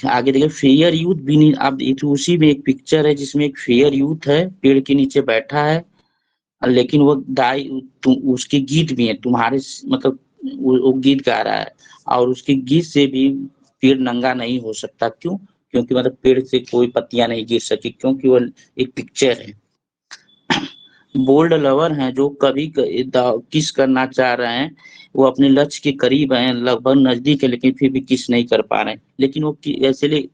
आगे देखिए फेयर यूथ भी, अब उसी में एक पिक्चर है जिसमें एक फेयर यूथ है, पेड़ के नीचे बैठा है, लेकिन वो उसके गीत भी है तुम्हारे मतलब वो गीत गा रहा है, और उसके गीत से भी पेड़ नंगा नहीं हो सकता, क्यों? क्योंकि मतलब पेड़ से कोई पत्तियां नहीं गिर सकी, क्योंकि वो एक पिक्चर है। बोल्ड लवर हैं जो कभी किस करना चाह रहे हैं, वो अपने लक्ष्य के करीब हैं, लगभग नजदीक है, लेकिन फिर भी किस नहीं कर पा रहे हैं, लेकिन वो ऐसे दे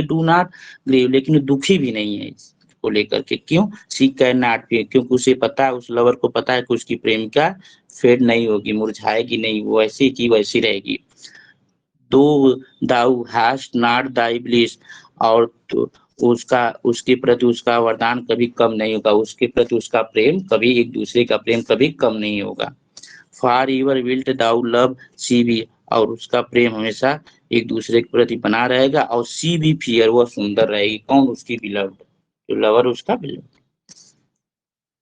डू नॉट ग्रीव, लेकिन वो दुखी भी नहीं है इसको लेकर के, क्यों? सी कैन नॉट बी, क्योंकि उसे पता है, उस लवर को पता है कि उसकी प्रेमिका फेड नहीं होगी, मुरझाएगी नहीं, वो ऐसी की वैसी रहेगी। दो दाऊ हैस्ट नॉट दाई ब्लिस, और तो उसका उसके प्रति उसका वरदान कभी कम नहीं होगा, उसके प्रति उसका प्रेम कभी, एक दूसरे का प्रेम कभी कम नहीं होगा। Forever wilt thou love she be, और उसका प्रेम हमेशा एक दूसरे के प्रति बना रहेगा, और सी बी फियर, वह सुंदर रहेगी, कौन? उसकी बिलव्ड, जो लवर उसका बिलव्ड।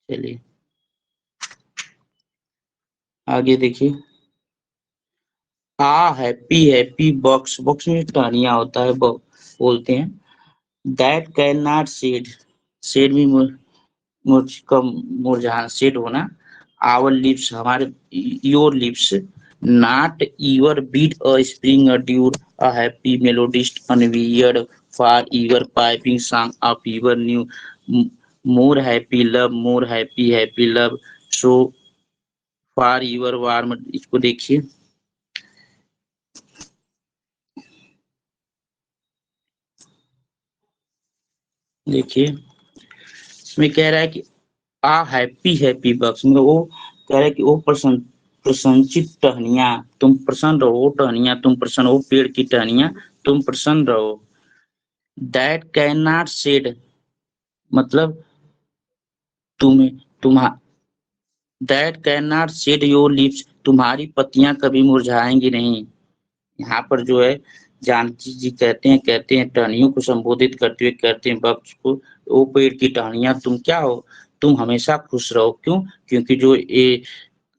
चलिए आगे देखिए, हैप्पी हैप्पी बॉक्स, बॉक्स में टहनिया होता है, बोलते हैं that can not shed, shed भी मुरझाना, शेड होना, आवर लिप्स, हमारे, your lips, not ever bid a spring adieu ah happy melodist unwearied for ever piping song of ever new more happy love, more happy happy love, so for ever warm, इसको देखिए, देखिए इसमें कह रहा है कि happy happy बक्स में वो कह रहा है कि वो प्रसन्नचित टहनिया, तुम प्रसन्न रहो टहनिया, तुम प्रसन्न हो, पेड़ की टहनिया, तुम प्रसन्न रहो। दैट कैन नॉट शेड, मतलब तुम्हें तुम्हा that can not shed your lips, तुम्हारी पत्तियां कभी मुरझाएंगी नहीं। यहाँ पर जो है जानकी जी कहते हैं टहनियों को संबोधित करते हुए कहते हैं वृक्ष को, ओ पेड़ की टहनियां तुम क्या हो, तुम हमेशा खुश रहो, क्यों? क्योंकि जो ये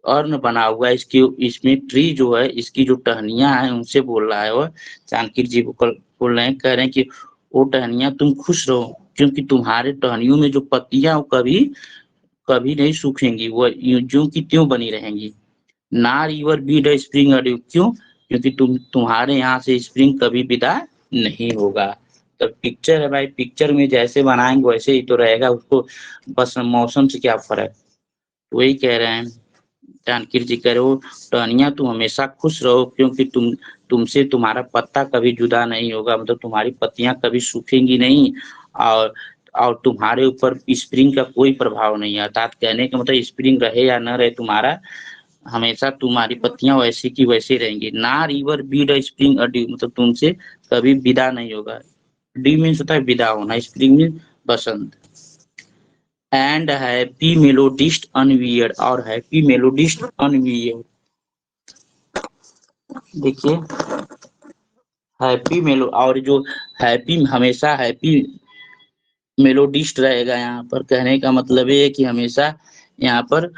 अर्ण बना हुआ है, इसकी इसमें ट्री जो है, इसकी जो टहनियां हैं उनसे बोल रहा है वो, जानकी जी बोल रहे हैं, कह रहे हैं कि ओ टहनियां तुम खुश रहो, क्योंकि तुम्हारे टहनियों में जो पत्तियां वो कभी कभी नहीं सूखेंगी, वो ज्यों की त्यों बनी रहेंगी। नार ईवर बी द स्प्रिंग अड्यू, क्यों? क्योंकि तुम्हारे यहाँ से स्प्रिंग कभी विदा नहीं होगा। तो पिक्चर है भाई, पिक्चर में जैसे बनाएंगे वैसे ही तो रहेगा, उसको बस मौसम से क्या फर्क, वही कह रहे हैं जानकीर जी, कह रहे हो टहनिया तुम हमेशा खुश रहो, क्योंकि तुमसे तुम्हारा पत्ता कभी जुदा नहीं होगा, मतलब तुम्हारी पत्तियां कभी सूखेंगी नहीं, और तुम्हारे ऊपर स्प्रिंग का कोई प्रभाव नहीं है, अर्थात कहने का मतलब स्प्रिंग रहे या न रहे, तुम्हारा हमेशा तुम्हारी पत्तियां वैसी की वैसी रहेंगी। ना river be the spring adieu, मतलब तुमसे कभी विदा नहीं होगा। डी मीन्स होता है विदा होना, स्प्रिंग मीन्स बसंत। एंड हैप्पी मेलोडिस्ट अनवियर्ड, और हैप्पी मेलोडिस्ट अनवियर्ड। देखिए हैप्पी मेलो, और जो हैप्पी हमेशा हैप्पी मेलोडिस्ट रहेगा, यहाँ पर कहने का मतलब ये है कि हमेशा यहाँ पर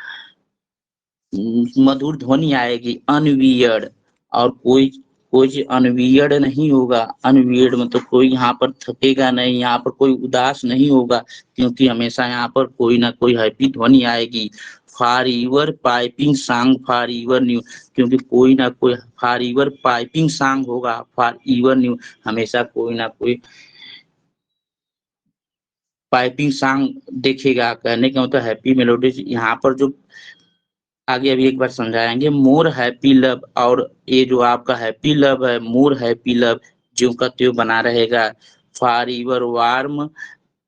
मधुर ध्वनि आएगी, अनवियर्ड, और कोई कोई चीज अनवियर्ड नहीं होगा। अनवियर्ड मतलब कोई यहाँ पर थकेगा नहीं, यहाँ पर कोई उदास नहीं होगा, क्योंकि हमेशा यहाँ पर कोई ना कोई हैप्पी ध्वनि आएगी। For ever piping song for ईवर new, क्योंकि कोई ना कोई फॉर ईवर पाइपिंग सॉन्ग होगा, फॉर ईवर न्यू हमेशा कोई ना कोई पाइपिंग सॉन्ग देखेगा। कहने का मतलब हैप्पी मेलोडी यहाँ पर जो आगे अभी एक बार समझाएंगे। मोर हैप्पी लव, और ये जो आपका हैप्पी लव है, मोर हैप्पी लव ज्यों का त्यों बना रहेगा। For your warm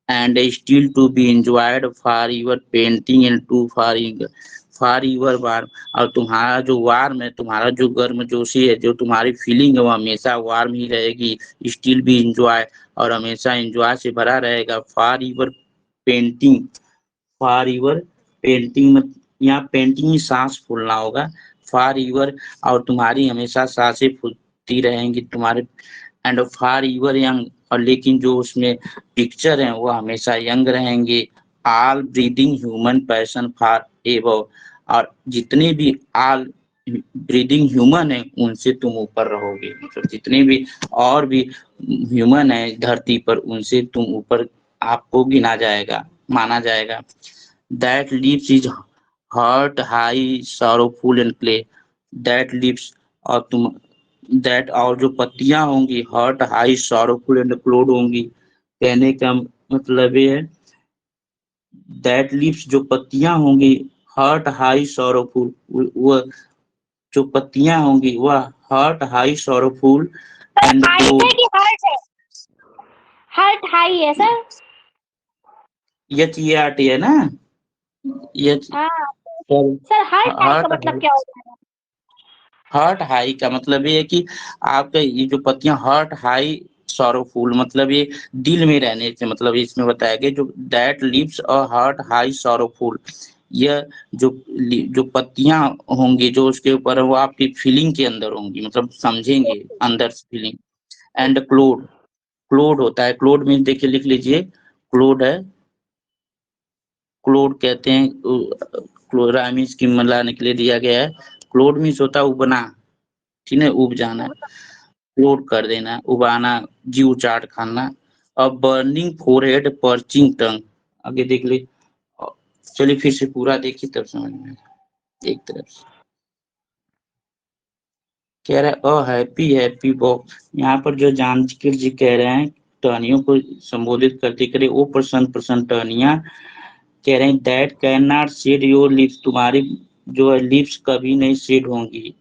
and still to be enjoyed, for your painting and to for your warm, और तुम्हारा जो वार्म है, तुम्हारा जो गर्म जोशी है, जो तुम्हारी फीलिंग है वो हमेशा वार्म ही रहेगी। स्टिल बी एंजॉय, और हमेशा एंजॉय से भरा रहेगा। For your painting, for your painting में यहाँ पेंटिंग ही सांस फूलना होगा। फॉर यूर, और तुम्हारी हमेशा सांसें फूलती रहेंगी तुम्हारे। एंड फॉर यूर यंग, और लेकिन जो उसमें पिक्चर है वो हमेशा यंग रहेंगे। All breathing human passion for ever, और जितने भी ऑल ब्रीदिंग ह्यूमन है उनसे तुम ऊपर रहोगे, मतलब जितने भी और भी ह्यूमन है धरती पर उनसे तुम ऊपर आपको गिना जाएगा, माना जाएगा। That leaves is heart high sorrowful and play, that leaves, और तुम दैट, और जो पत्तियां होंगी heart high sorrowful and cloyed होंगी। कहने का मतलब ये है दैट लिव्स जो पत्तियां होंगी हर्ट हाई सॉरोफुल, वो जो पत्तियां होंगी वह heart high sorrowful and height cloyed. है कि हर्ट है? हर्ट हाई है sir. H E R T है ना, एच, हाँ सर सर, हर्ट हाई का हर्ट मतलब क्या होता है? हर्ट हाई का मतलब ये है कि आपके ये जो पत्तियां हर्ट हाई सॉरोफुल, मतलब ये दिल में रहने से, मतलब इसमें बताया गया जो that leaves a heart high sorrowful, यह जो पत्तियां होंगी जो उसके ऊपर है, वो आपकी फीलिंग के अंदर होंगी, मतलब समझेंगे अंदर से फीलिंग। एंड क्लोड, क्लोड होता है, क्लोड मीन्स देखिए लिख लीजिए, क्लोड है, क्लोड कहते हैं क्लोरामीन की मिलाने के लिए दिया गया है। क्लोड मीन्स होता है उबना, ठीक है, उब जाना, क्लोड कर देना, उबाना, जीव चाट खाना। अब बर्निंग फोरहेड पर्चिंग टंग, आगे देख ले, चलिए फिर से पूरा देखिए तब समझ में आएगा। एक तरफ से कह रहा है अ हैप्पी हैप्पी बॉक्स, यहाँ पर जो जानकीर जी कह रहे हैं टहनियों को संबोधित करते करे, ओ प्रसन्न प्रसन्न टहनिया, कह रहे हैं that can not shed your lips, तुम्हारी जो है लिप्स कभी नहीं शेड होंगी।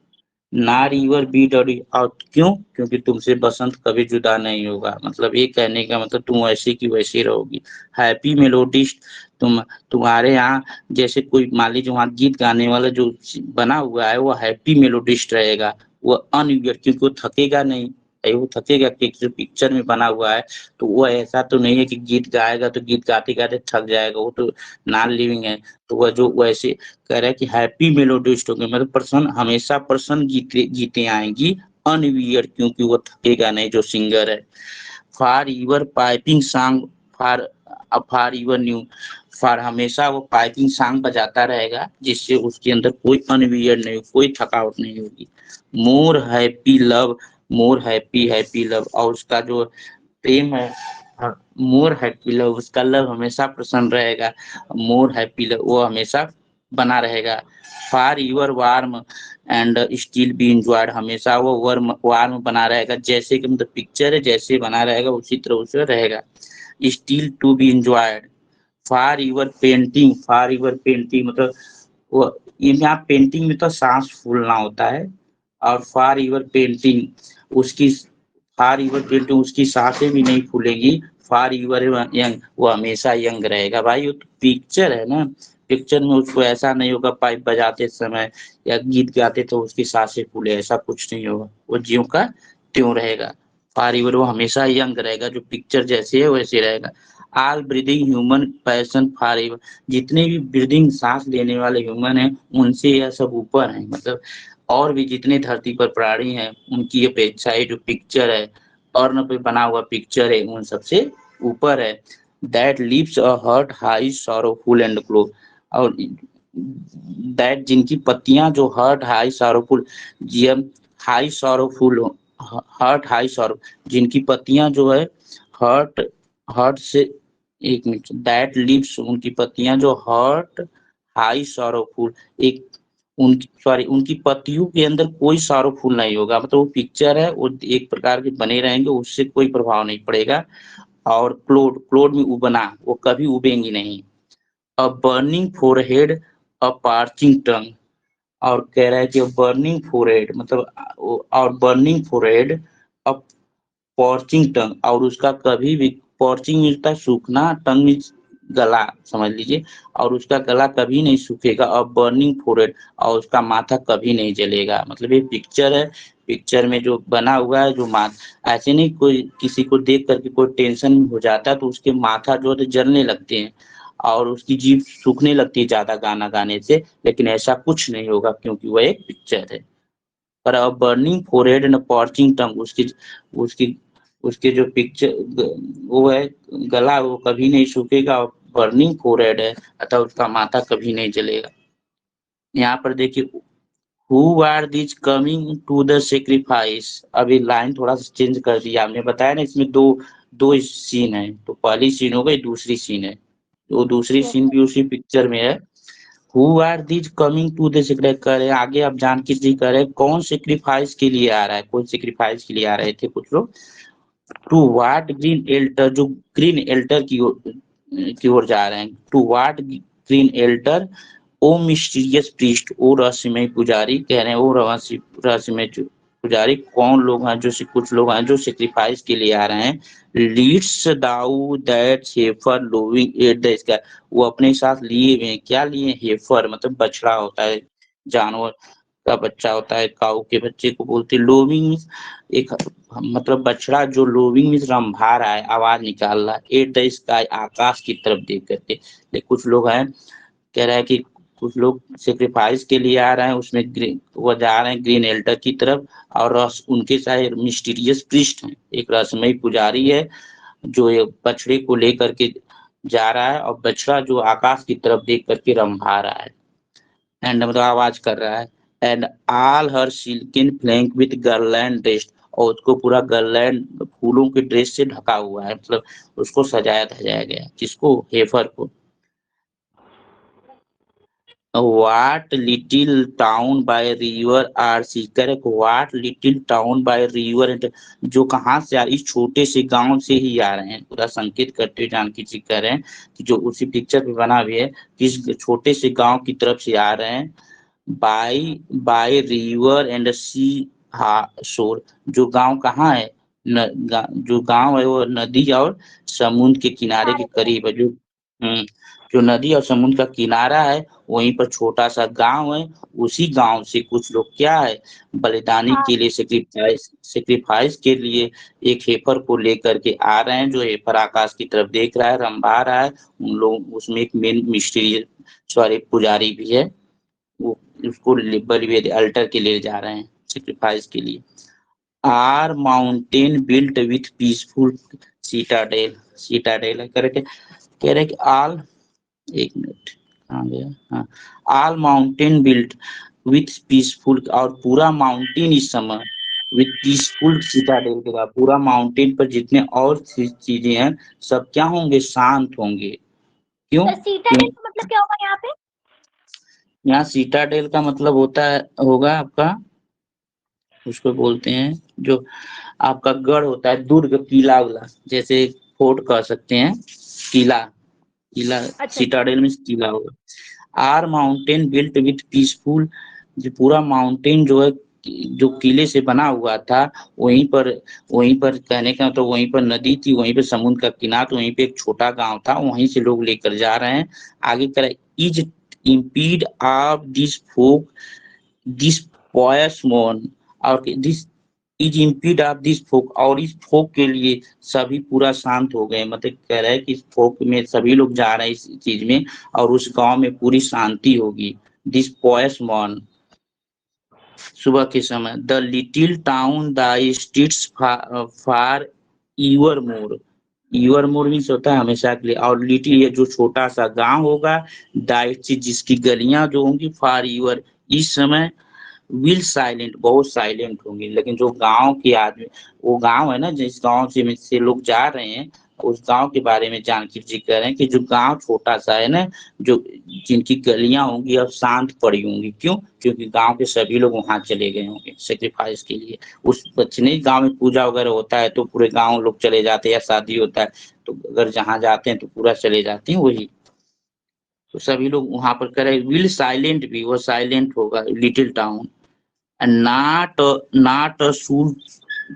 ना रिवर बीट, और क्यों, क्योंकि तुमसे बसंत कभी जुदा नहीं होगा, मतलब ये कहने का मतलब तुम वैसे की वैसी रहोगी। हैप्पी मेलोडिस्ट, तुम्हारे यहाँ जैसे कोई मान लीजिए वहाँ गीत गाने वाला जो बना हुआ है वो हैप्पी मेलोडिस्ट रहेगा, वो अनवियर, क्योंकि वो थकेगा नहीं। भाई वो थकेगा कि जो पिक्चर में बना हुआ है, तो वो ऐसा तो नहीं है कि गीत गाएगा तो गीत गाते गाते थक जाएगा, वो तो नॉन लिविंग है। तो वह जो वैसे कह रहा है कि हैप्पी मेलोडिस्ट होंगे, मतलब प्रसन्न, हमेशा प्रसन्न गीते गीते आएंगी। अनवियर, क्योंकि वो थकेगा नहीं जो सिंगर है। For your piping song for for your new, for हमेशा वो पाइपिंग सॉन्ग बजाता रहेगा जिससे उसके अंदर कोई अनवियर नहीं, कोई थकावट नहीं होगी। मोर happy love, more happy happy love, और उसका जो प्रेम है, मोर हैप्पी लव, उसका लव हमेशा प्रसन्न रहेगा। मोर हैप्पी लव वो हमेशा बना रहेगा। For your warm and still be enjoyed, हमेशा वो वर्म वार्म बना रहेगा, जैसे कि मतलब पिक्चर है जैसे बना रहेगा उसी तरह उसे रहेगा। Still to be enjoyed. For your painting मतलब वो, यहाँ पेंटिंग में तो सांस फूलना होता है, और फॉर यूर पेंटिंग उसकी, फॉर यूर पेंटिंग उसकी सांसें भी नहीं फूलेंगी। फॉर यूर यंग, वो हमेशा यंग रहेगा। भाई वो तो पिक्चर है ना, पिक्चर में उसको ऐसा नहीं होगा पाइप बजाते समय या गीत गाते तो उसकी सांसें फूले, ऐसा कुछ नहीं होगा, वो ज्यों का त्यों रहेगा। फॉर यूर वो हमेशा यंग रहेगा, जो पिक्चर जैसे है वैसे रहेगा। All breathing human passion for ever, जितने भी ब्रीदिंग सांस लेने वाले ह्यूमन हैं उनसे यह सब ऊपर हैं। मतलब और भी जितने धरती पर प्राणी हैं उनकी अपेक्षा ये जो पिक्चर है, अर्ण पे बना हुआ पिक्चर है, उन सबसे ऊपर है। That leaves a heart high sorrowful and cloyed, और दैट जिनकी पत्तियां जो हर्ट हाई सॉरोफुल, जब high sorrowful, heart high sorrow, जिनकी पत्तियां जो है हर्ट, हर्ट से, एक मिनट, दैट लिव्स, उनकी पत्तियां जो हर्ट हाई सॉरोफुल, एक उनकी सॉरी उनकी पत्तियों के अंदर कोई सॉरोफुल नहीं होगा। मतलब वो पिक्चर है, वो एक प्रकार के बने रहेंगे, उससे कोई प्रभाव नहीं पड़ेगा। और क्लोड, क्लोड में उबना, वो कभी उबेंगी नहीं। अ बर्निंग फोरहेड, अ पार्चिंग टंग, और कह रहा है कि बर्निंग फोरहेड मतलब और बर्निंग फोरहेड, अ पॉर्चिंग टंग, और उसका कभी भी, पॉर्चिंग मिलता है सूखना, टंग मीन्स गला समझ लीजिए, और उसका गला कभी नहीं सूखेगा। और बर्निंग फोरहेड, और उसका माथा कभी नहीं जलेगा। मतलब ये पिक्चर है, पिक्चर में जो बना हुआ है, जो ऐसे नहीं कोई किसी को देख करके कोई टेंशन हो जाता है तो उसके माथा जो है जलने लगते हैं और उसकी जीभ सूखने लगती है ज्यादा गाना गाने से, लेकिन ऐसा कुछ नहीं होगा क्योंकि वह एक पिक्चर है। पर a burning forehead and parching tongue, उसकी उसकी उसके जो पिक्चर वो है, गला वो कभी नहीं सूखेगा, और बर्निंग फोरहेड है, अतः उसका माथा कभी नहीं जलेगा। यहाँ पर देखिए, who are these coming to the sacrifice, अभी लाइन थोड़ा सा चेंज कर दिया, हमने बताया ना इसमें दो दो सीन है, तो पहली सीन हो गई, दूसरी सीन है, तो दूसरी यस सीन सर। भी उसी पिक्चर में है। Who are these coming to the secret, करे आगे आप जानकी जी कह रहे कौन सेक्रीफाइस के लिए आ रहा है, कौन सेक्रीफाइस के लिए आ रहे थे कुछ लोग। टू वाट ग्रीन एल्टर, जो ग्रीन एल्टर की ओर जा रहे हैं। To what green altar, O mysterious priest, ओ रहस्यमय पुजारी, कह रहे हैं वो रहस्यमय पुजारी कौन लोग हैं, जो कुछ लोग हैं जो सेक्रीफाइस के लिए आ रहे हैं। Leads thou that heifer lowing at the sky, वो अपने साथ लिए हुए हैं, क्या लिए, हेफर मतलब बछड़ा होता है, जानवर का बच्चा होता है, काऊ के बच्चे को बोलते हैं। लोविंग एक मतलब बछड़ा जो लोविंग मीन्स रंभा रहा है, आवाज निकाल रहा है, एट द स्काई, आकाश की तरफ देख करके। लेकिन कुछ लोग हैं, कह रहा है कि कुछ लोग सेक्रीफाइस के लिए आ रहे हैं, उसमें वो जा रहे हैं ग्रीन एल्टर की तरफ, और रस उनके साथ मिस्टीरियस प्रीस्ट है, एक रहस्यमय पुजारी है जो ये बछड़े को लेकर के जा रहा है, और बछड़ा जो आकाश की तरफ देख करके रंभा रहा है, एंड मतलब आवाज कर रहा है। And all her silken flank with garland dress, और उसको पूरा गर्लैंड फूलों के ड्रेस से ढका हुआ है, मतलब उसको सजाया धजाया गया, किसको, हेफर को। What little town by river or sea, correct, what little town by river, जो कहाँ से आ, इस छोटे से गांव से ही आ रहे हैं, पूरा संकेत करते हुए जानकी जी कह रहे हैं कि जो उसी पिक्चर पे बना भी है, किस छोटे से गांव की तरफ से आ रहे हैं। बाय बाय रिवर एंड सी शोर, जो गांव कहाँ है, जो गांव है वो नदी और समुद्र के किनारे के सारे पे। करीब है। जो नदी और समुद्र का किनारा है वहीं पर छोटा सा गांव है, उसी गांव से कुछ लोग क्या है, बलिदानी हाँ के लिए, सेक्रीफाइस के लिए एक हेफर को लेकर के आ रहे हैं, जो हेफर आकाश की तरफ देख रहा है, रंभा रहा है। उन लोग उसमें एक मेन मिस्ट्री सॉरी पुजारी भी है, वो उसको बलि अल्टर के लिए जा रहे हैं, सेक्रीफाइस के लिए। Or mountain built with peaceful citadel, citadel करके कह रहे कि ऑल, एक मिनट कहाँ गया, हाँ, all mountain built with peaceful, और पूरा माउंटेन इस समय विथ पीसफुल सीटाडेल के बाद पूरा माउंटेन पर जितने और चीजें हैं सब क्या होंगे, शांत होंगे। क्यों, सर, सीटाडेल क्यों, का मतलब क्या होगा यहाँ पे? यहाँ सीटाडेल का मतलब होता है, होगा आपका, उसको बोलते हैं जो आपका गढ़ होता है, दुर्ग, किला उला, जैसे फोर्ट कह सकते हैं, किला, किला, अच्छा अच्छा। सिटाडेल में किला होगा। Or mountain built with peaceful, जो पूरा माउंटेन जो है जो किले से बना हुआ था, वहीं पर कहने का तो वहीं पर नदी थी, वहीं पर समुद्र का किनारा, तो वहीं पे एक छोटा गांव था, वहीं से लोग लेकर जा रहे हैं। आगे कर is emptied of this folk, this pious मोन, और this is emptied of this folk, और इस फोक के लिए सभी पूरा शांत हो गए, मतलब कह रहा है कि इस फोक में सभी लोग जा रहे हैं इस चीज में और उस गांव में पूरी शांति होगी। दिस पॉयस मॉर्न, सुबह के समय, the little town the streets far ईवर more, ईवर more means होता है हमेशा के लिए, और लिटिल ये जो छोटा सा गांव होगा, द जिसकी गलियां जो होंगी, फार ईवर इस समय, विल साइलेंट बहुत साइलेंट होंगी। लेकिन जो गांव के आदमी, वो गांव है ना जिस गांव से लोग जा रहे हैं, उस गांव के बारे में जानकी जी कह रहे हैं कि जो गांव छोटा सा है ना, जो जिनकी गलियां होंगी अब शांत पड़ी होंगी, क्यों? क्योंकि गांव के सभी लोग वहां चले गए होंगे सेक्रीफाइस के लिए। उस बच्चे नहीं, गांव में पूजा वगैरह होता है तो पूरे गांव लोग चले जाते हैं, या शादी होता है तो अगर जहां जाते हैं तो पूरा चले जाते हैं वही, तो सभी लोग वहां पर करे। विल साइलेंट भी, वो साइलेंट होगा लिटिल टाउन। नॉट अ सूल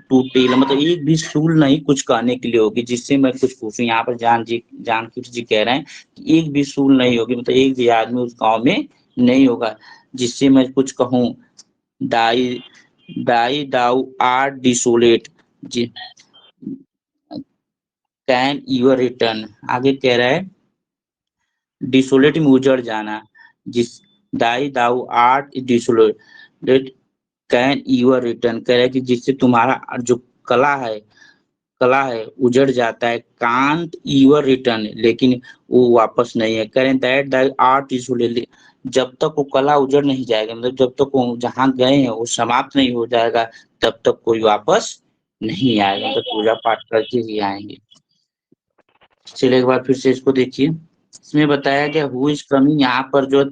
टू टेल, मतलब एक भी सूल नहीं कुछ कहने के लिए होगी जिससे मैं कुछ पूछूं। यहाँ पर जानकी जी कह रहे हैं कि एक भी सूल नहीं होगी, मतलब एक भी आदमी उस गांव में नहीं होगा जिससे मैं कुछ कहूं। Thy thy thou are desolate, जी कैन यूर रिटर्न, आगे कह रहा है डिसोलेट में उजड़ जाना, जिस thy thou art desolate can your return, कह रहा है कि जिससे तुम्हारा जो कला है उजड़ जाता है। कांट यूर रिटर्न, लेकिन वो वापस नहीं है। कह रहे हैं दैट द आर्ट डिसोलेट, जब तक वो कला उजड़ नहीं जाएगा, मतलब जब तक वो जहाँ गए हैं वो समाप्त नहीं हो जाएगा, तब तक कोई वापस नहीं आएगा, तो पूजा पाठ करके ही आएंगे। चलिए एक बार फिर से इसको देखिए, इसमें बताया गया हु इज कमिंग, यहाँ पर जो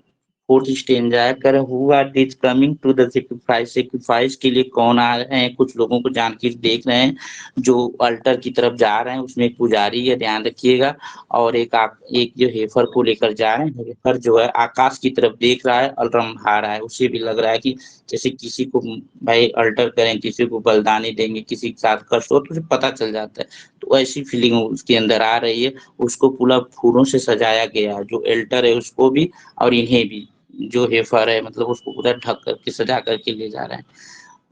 फोर्थ स्टेंजा है, कह रहे who are this coming to the sacrifice, sacrifice के लिए कौन आ रहे हैं। कुछ लोगों को जानकी देख रहे हैं जो अल्टर की तरफ जा रहे हैं, उसमें एक पुजारी है, ध्यान रखिएगा, और एक जो हेफर को लेकर जा रहे हैं। हेफर जो है आकाश की तरफ देख रहा है, अलरमभा रहा है, उसे भी लग रहा है कि जैसे किसी को भाई अल्टर करें, किसी को बलिदानी देंगे, किसी के साथ कष्ट हो तो उसे पता चल जाता है, तो ऐसी फीलिंग उसके अंदर आ रही है। उसको पूरा फूलों से सजाया गया है, जो एल्टर है उसको भी और इन्हें भी, जो हेफर है मतलब उसको पूरा ढक करके सजा करके ले जा रहे हैं।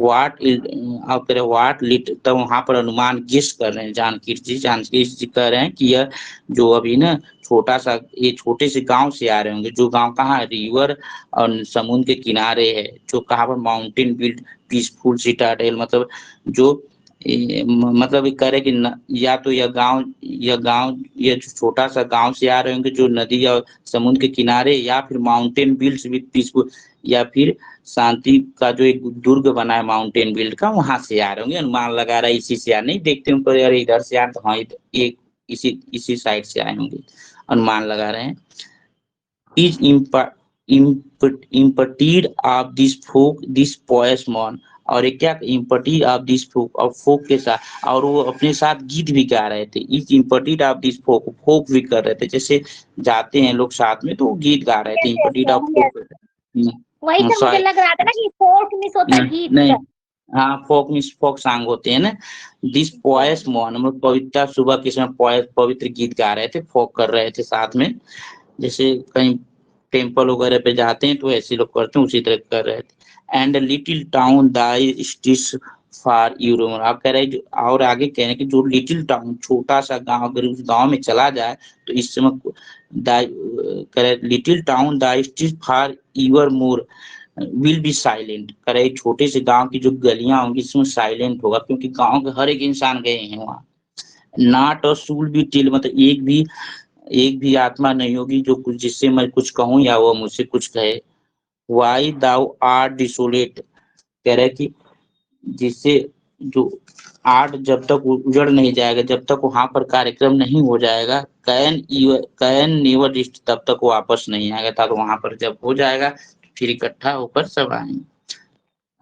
आप कह रहे व्हाट लिट, तब वहां पर अनुमान गेस कर रहे हैं जानकी जी कह रहे हैं कि यह जो अभी ना छोटा सा, ये छोटे से गांव से आ रहे होंगे, जो गांव कहाँ है, रिवर और समुद्र के किनारे है, जो कहाँ पर माउंटेन बिल्ड पीसफुल सिटाडेल, मतलब जो मतलब ये कह रहे कि या तो यह छोटा सा गांव से आ रहे होंगे जो नदी और समुद्र के किनारे, या फिर माउंटेन बिल्ड्स विद पीसफुल, या फिर शांति का जो एक दुर्ग बना है माउंटेन बिल्ड का, वहां से आ रहे होंगे। अनुमान लगा रहा है इसी से आ, नहीं देखते उनको यार इधर से आ, तो हाँ एक इसी साइड से आए होंगे, अनुमान लगा रहे हैं। Is emptied of this folk this pious मॉन, और एक क्या इम्पटी ऑफ दिस फोक, और फोक के साथ, और वो अपने साथ गीत भी गा रहे थे। इज इम्पटीड ऑफ दिस फोक, फोक भी कर रहे थे, जैसे जाते हैं लोग साथ में तो वो गीत गा रहे थे, इम्पटीड ऑफ फोक। वही सर मुझे लग रहा था ना कि फोक मिस होता है गीत नहीं, का। हाँ फोक मीन्स फोक सॉन्ग होते हैं ना। दिस पॉयस मॉर्न, मतलब पवित्रता सुबह के समय पॉयस पवित्र गीत गा रहे थे, फोक कर रहे थे साथ में, जैसे कहीं टेम्पल वगैरह पे जाते हैं तो ऐसे लोग करते हैं, उसी तरह कर रहे थे। And little town thy streets for evermore, आप कह रहे हैं और आगे कह रहे हैं कि जो लिटिल टाउन छोटा सा गांव, अगर उस गांव में चला जाए तो इस समय कह रहे little town thy streets for your more will be silent, कह रहे छोटे से गांव की जो गलियां होंगी इसमें साइलेंट होगा, क्योंकि गांव के हर एक इंसान गए हैं वहाँ। नॉट अ सूल बी टिल, मतलब एक भी आत्मा नहीं होगी जो कुछ जिससे मैं कुछ कहूं या वो मुझसे कुछ कहे। वाई दाउ आर डिसोलेट, कह रहे कि जिससे जो आर्ट जब तक उजड़ नहीं जाएगा, जब तक वहां पर कार्यक्रम नहीं हो जाएगा, कैन नेवर डिस्ट, तब तक वो वापस नहीं आएगा था, तो वहां पर जब हो जाएगा तो फिर इकट्ठा होकर सब आएंगे।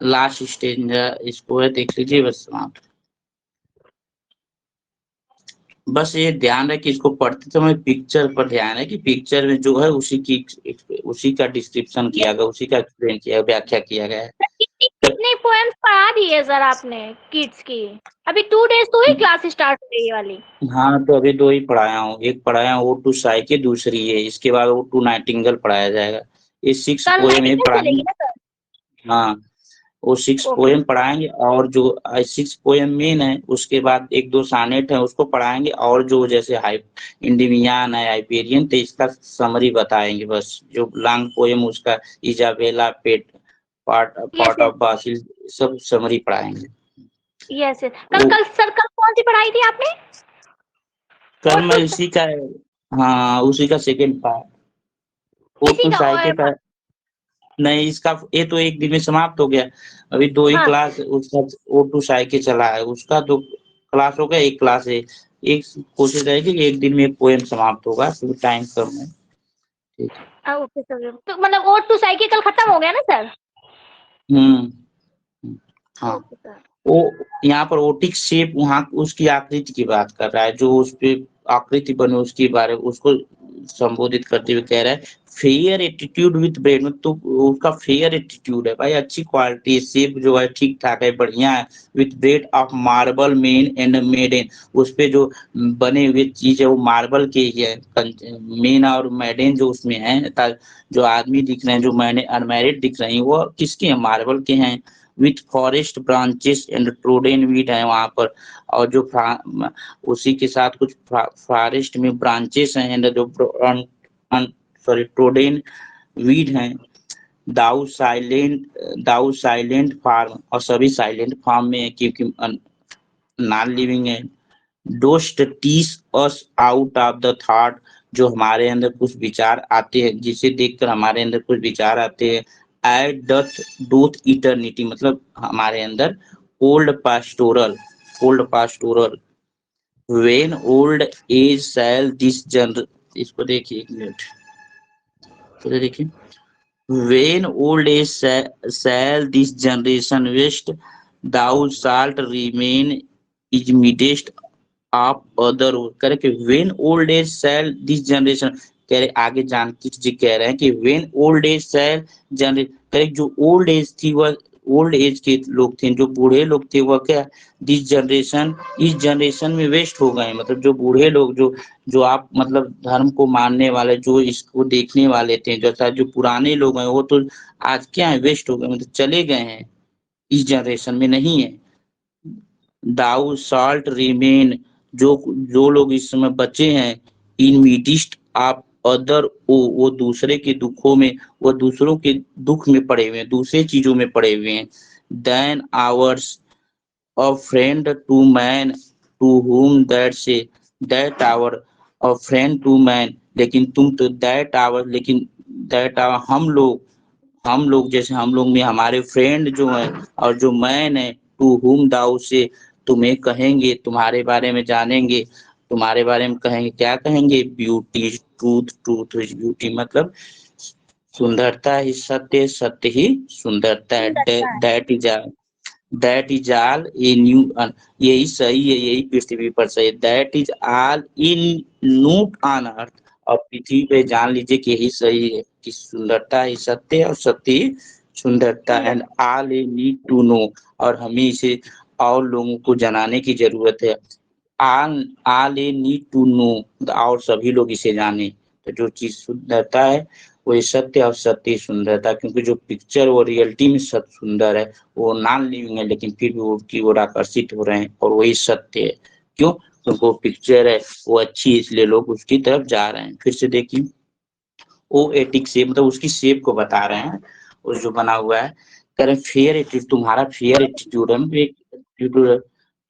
लास्ट स्टेज इसको है, देख लीजिए बस समाप्त। बस ये ध्यान है कि इसको पढ़ते समय पिक्चर पर ध्यान है कि पिक्चर में जो है उसी का डिस्क्रिप्शन किया गया, उसी का एक्सप्लेन किया, व्याख्या किया गया है। कितने पोएम्स पढ़ा दिए सर आपने किड्स की? अभी 2 डेज तो ही क्लास स्टार्ट हो रही है वाली। हाँ तो अभी 2 ही पढ़ाया हूँ, एक पढ़ाया हूँ ओ टू साइके, दूसरी है, इसके बाद ओ टू नाइटिंगेल पढ़ाया जाएगा। ये 6 कल पोएम ही नाइटिंगेल पढ़ाए। चलेगी ना सर? हाँ वो 6 ओके। पोएम पढ़ाएंगे, और जो 6 पोएम मेन है, उसके बाद 1-2 सानेट है उसको पढ़ाएंगे, और जो जैसे इंडिमियान है, हाइपेरियन, तो इसका समरी बताएंगे बस। जो लॉन्ग पोएम उसका Isabella, part yes part yes of Basil, सब समरी पढ़ाएंगे। Yes yes. कल वो कल सर कल कौन सी पढ़ाई थी आपने? कल और मैं टू इसी का, हाँ उसी का सेकंड पार्ट, ओ इसी टू का साइके और का। नहीं, इसका ये तो एक दिन में समाप्त हो गया। अभी 2 ही हाँ क्लास उसका ओ टू साइके चला है, उसका 2 क्लास हो गया, 1 क्लास है। एक कोशिश रहेगी कि एक दिन में एक पोएम समाप्त होगा, क्योंकि टाइम कम है। ठीक है। Okay sir. तो मतलब और टू साइकिल कल खत्म हो गया ना सर? हुँ, हाँ। Okay sir. वो यहाँ पर ओटिक शेप, वहाँ उसकी आकृति की बात कर रहा है, जो उसपे आकृति बने उसके बारे में उसको संबोधित करते हुए कह रहा है, फेयर एटीट्यूड विथ ब्रेन, तो उसका फेयर एटीट्यूड है भाई, अच्छी क्वालिटी, शेप जो है ठीक ठाक है, बढ़िया है, with brede of marble men and maiden, उस पे जो बने हुए चीज है वो मार्बल के ही है, मेन और मेडेन जो उसमें है, जो आदमी दिख रहे हैं, जो मैंने अनमैरिड दिख रही हैं, वो किसके हैं? मार्बल के हैं, with forest branches and trodden weed है वहाँ पर, और जो उसी के साथ कुछ फॉरेस्ट में ब्रांचेस हैं, एंड जो सॉरी ट्रोडेन वीड हैं, दाऊ साइलेंट फार्म, और सभी साइलेंट फार्म में है, क्योंकि नॉन लिविंग है। डोस्ट टीस अस आउट ऑफ द थॉट, जो हमारे अंदर कुछ विचार आते हैं, जिसे देखकर हमारे अंदर कुछ विचार आते हैं। एट डथ डोथ इटर्निटी, मतलब हमारे अंदर old pastoral when old age shall this generation, इसको देखिए 1 मिनट, तो देखिए, when old age shall this generation waste, thou shalt remain is midst of other, correct. When old age shall this generation, कह रहे आगे जानकी जी कह रहे हैं कि when old age shall generation, correct, जो ओल्ड एज थी वह ओल्ड एज के लोग थे, जो बूढ़े लोग थे वह क्या, दिस जनरेशन, इस जनरेशन में वेस्ट हो गए, मतलब जो बूढ़े लोग, जो जो आप मतलब धर्म को मानने वाले, जो इसको देखने वाले थे, जैसा जो पुराने लोग हैं, वो तो आज क्या है, वेस्ट हो गए, मतलब चले गए हैं, इस जनरेशन में नहीं है। दाउ साल्ट रिमेन, जो जो लोग इस समय बचे हैं, इन मिडिस्ट ऑफ अदर, वो दूसरे के दुखों में, वो दूसरों के दुख में पड़े हुए हैं, दूसरे चीजों में पड़े हुए हैं। Than ours a friend to man to whom that say that our a friend to man, लेकिन तुम तो that our, लेकिन that our, हम लोग जैसे हम लोग में हमारे फ्रेंड जो हैं, और जो मैन है, टू whom thou से, तुम्हें कहेंगे, तुम्हारे बारे में जानेंगे, तुम्हारे बारे में कहेंगे, क्या कहेंगे? Beauty truth, truth is beauty, मतलब सुंदरता ही सत्य, सत्य ही सुंदरता है। सुंदरता है। That is all ye know, यही सही है, यही पृथ्वी पर सही है। That is all in know on earth, और पृथ्वी पे जान लीजिए कि यही सही है, कि सुंदरता ही सत्य है और सत्य ही सुंदरता। सुंदर। And all ye need to know, और हमें इसे और लोगों को जनाने की जरूरत है। All ye need to know, और सभी लोग इसे जाने। तो जो चीज सुंदरता है वही सत्य, और सत्य ही सुंदरता, क्योंकि जो पिक्चर वो रियलिटी में सब सुंदर है, वो नॉन लिविंग है, लेकिन फिर भी वो की ओर आकर्षित हो रहे हैं, और वही सत्य है। क्यों? क्योंकि वो पिक्चर है वो अच्छी है, इसलिए लोग उसकी तरफ जा रहे हैं। फिर से देखिए, ओ एटिक शेप, मतलब उसकी शेप को बता रहे हैं, उस जो बना हुआ है, कह रहे हैं फेयर एटीट्यूड, तुम्हारा फेयर एटीट्यूड है, मतलब एक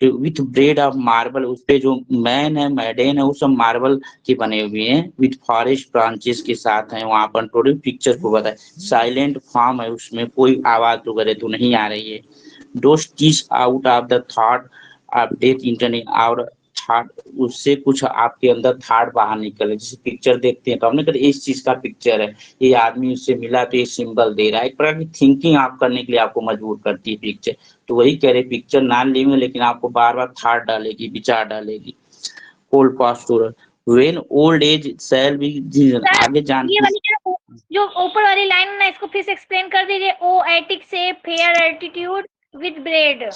विथ ब्रेड ऑफ मार्बल, उस पे जो मैन है, मैडेन है, वो सब मार्बल के बने हुए हैं, विथ फॉरेस्ट ब्रांचेस के साथ हैं, वहां पर थोड़ी पिक्चर को बताए। साइलेंट फार्म है, उसमें कोई आवाज वगैरह तो नहीं आ रही है। Don't teach out of the thought of death internet, और थॉट, उससे कुछ आपके अंदर थॉट बाहर निकले, जैसे पिक्चर देखते हैं तो हमने कहा इस चीज का पिक्चर है, ये आदमी उससे मिला तो ये सिंबल दे रहा है, एक प्रकार की थिंकिंग आप करने के लिए आपको मजबूर करती है पिक्चर। तो वही कह रहे पिक्चर नॉन लिविंग है, लेकिन आपको बार बार थॉट डालेगी, विचार डालेगी। Old pastoral when old age shall be, sir आगे ये जानती, वाली जो ऊपर वाली लाइन है ना, इसको फिर से एक्सप्लेन कर दीजिए। ओ एटिक से फेयर एटीट्यूड विद ब्रेड।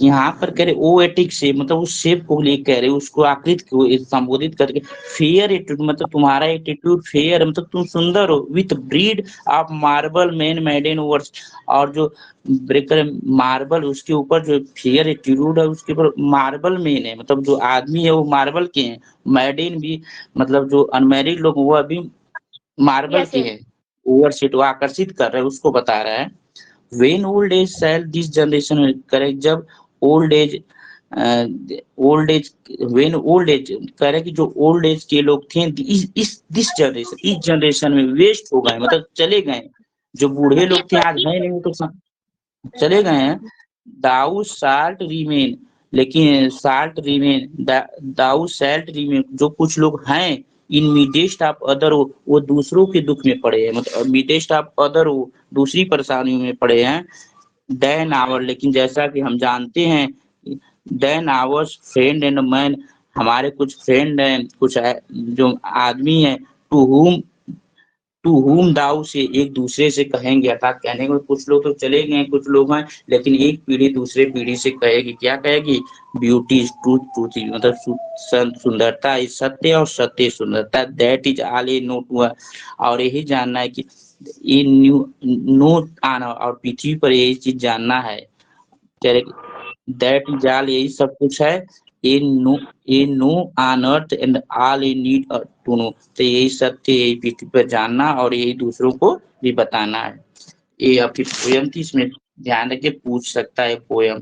यहाँ पर कह रहे ओएटिक शेप, मतलब उस शेप को लिए कह रहे, उसको आकृति को संबोधित करके। फेयर एटीट्यूड मतलब तुम्हारा एटीट्यूड फेयर, मतलब तुम सुंदर हो। With brede of marble man maiden verse, और जो ब्रेकर मार्बल उसके ऊपर जो फेयर एटीट्यूड है उसके ऊपर मार्बल मैन है, मतलब जो आदमी है वो मार्बल के हैं। मैडन भी मतलब जो अनमैरिड लोग वो अभी मार्बल यस के यस। हैं। ओवरसेट वो आकर्षित कर रहा है, उसको बता रहा है। When old age shall this generation correct, जब old age old age when old age कह रहे कि जो ओल्ड एज के लोग थे इस दिस जनरेशन, इस जनरेशन में वेस्ट हो गए, मतलब चले गए। जो बूढ़े ये लोग थे आज हैं नहीं, वो तो चले गए हैं। दाऊ साल्ट रीमेन, लेकिन साल्ट रीमेन दाऊ साल्ट रीमेन, जो कुछ लोग हैं इन मिडेस्ट ऑफ अदर, वो दूसरों के दुख में पड़े हैं, मतलब मिडेस्ट ऑफ अदर वो दूसरी परेशानियों में पड़े हैं। देन आवर, लेकिन जैसा कि हम जानते हैं, than ours friend and man, हमारे कुछ फ्रेंड हैं, कुछ जो आदमी हैं, टू हुम टू हुम दाऊ से एक दूसरे से कहेंगे, अर्थात कहने को कुछ लोग तो चले गए कुछ लोग हैं, लेकिन एक पीढ़ी दूसरे पीढ़ी से कहेगी, क्या कहेगी? Beauty is truth, truth is मतलब सुंदरता इज सत्य, और सत्य सुंदरता, that is all ye know to. और यही जानना है कि ये न्यू नो आना, और पृथ्वी पर यही चीज जानना है, दैट इज ऑल, यही सब कुछ है। Ye know on earth and all ye need to know, तो यही सत्य, यही पृथ्वी पर जानना और यही दूसरों को भी बताना है। ये आपकी पोयम थी, इसमें ध्यान रखिए पूछ सकता है पोयम।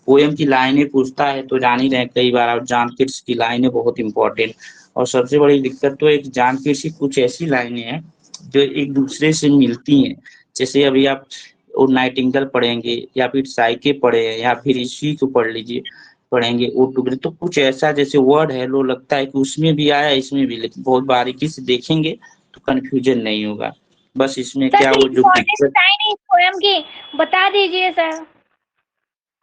पोयम की लाइनें पूछता है तो जान ही रहे कई बार, और जॉन किट्स की लाइनें बहुत इंपॉर्टेंट। और सबसे बड़ी दिक्कत तो एक जॉन किट्स की कुछ ऐसी लाइनें हैं जो एक दूसरे से मिलती हैं। जैसे अभी आप वो नाइटिंगेल पढ़ेंगे, या फिर साइके पढ़े हैं, या फिर इसी को पढ़ लीजिए, पढ़ेंगे ओ टुगेदर, तो कुछ ऐसा जैसे वर्ड है लो लगता है कि उसमें भी आया इसमें भी, लेकिन बहुत बारीकी से देखेंगे तो कंफ्यूजन नहीं होगा। बस इसमें सर क्या फिर वो जो इम्पोर्टेंट पिक्चर, लाइन है इस पोयम की, बता दीजिए सर।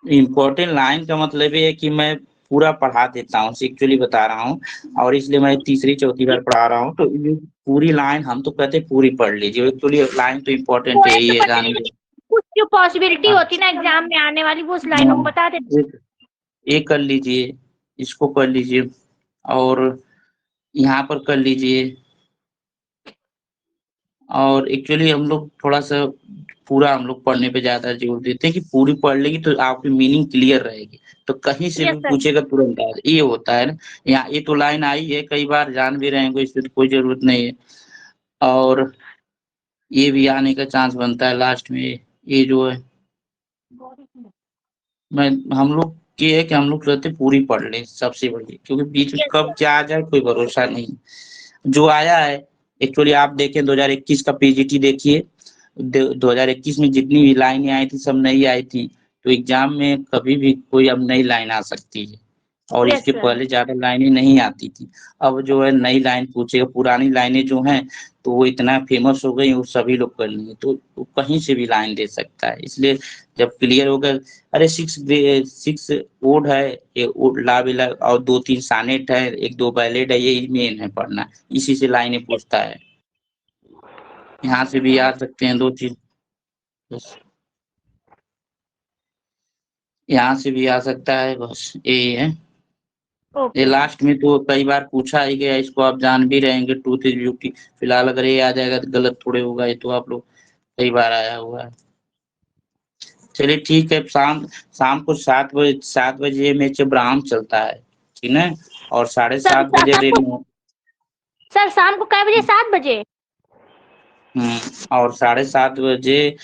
इम्पोर्टेंट लाइन का मतलब ये है कि मैं पूरा पढ़ा देता हूँ, एक्चुअली बता रहा हूँ, और इसलिए मैं तीसरी चौथी बार पढ़ा रहा हूँ, तो ये पूरी लाइन हम तो कहते हैं पूरी पढ़ लीजिए, एक्चुअली लाइन तो इम्पोर्टेंट पोयम यही तो है पता जान है, लीजिए। कुछ जो पॉसिबिलिटी हाँ, होती है ना एग्जाम में आने वाली, वो उस लाइनों को हाँ, बता देते। ये कर लीजिए, इसको कर लीजिए, और यहाँ पर कर लीजिए। और एक्चुअली हम लोग थोड़ा-सा पूरा हम लोग पढ़ने पे ज़्यादा जोर देते हैं कि पूरी पढ़ लेगी तो आपकी मीनिंग क्लियर रहेगी। तो कहीं से यस भी सर। पूछेगा तुरंत आ ये होता है ना। यहाँ ये तो लाइन आई है, कई बार जान भी रहे होंगे, इसमें तो कोई ज़रूरत नहीं है। और ये भी आने का चांस बनता है लास्ट में, ये जो है मैं हम लोग ये है कि हम लोग चाहते हैं पूरी पढ़ लें सबसे बढ़िया, क्योंकि बीच में यस कब सर। क्या आ जाए कोई भरोसा नहीं। जो आया है एक्चुअली आप देखें 2021 का पीजीटी देखिए, 2021 में जितनी भी लाइनें आई थी सब नई आई थी, तो एग्जाम में कभी भी कोई अब नई लाइन आ सकती है, और यस इसके सर। पहले ज़्यादा लाइनें नहीं आती थी। अब जो है नई लाइन पूछेगा, पुरानी लाइनें जो हैं तो वो इतना फेमस हो गई वो सभी लोग कर लेंगे, तो वो कहीं से भी लाइन दे सकता है। इसलिए जब क्लियर होगा, अरे 6 ओड है, एक ओड ला भी और 2-3 सानेट है, 1-2 बैलेड है, यही मेन है पढ़ना, इसी से लाइनें पूछता है। यहाँ से भी आ सकते हैं 2 चीज़, बस यहाँ से भी आ सकता है, बस यही है। ये ओके सर। लास्ट में तो कई बार पूछा ही गया, इसको आप जान भी रहेंगे, ट्रूथ इज ब्यूटी। फिलहाल अगर ये आ जाएगा तो गलत थोड़े होगा, ये तो आप लोग कई बार आया हुआ है। चलिए ठीक है, शाम शाम को 7 बजे मैच ब्राह्म चलता है, ठीक है? और साढ़े सर सात बजे शाम को, रेन, सर शाम को कै बजे, 7 बजे? और 7:30 बजे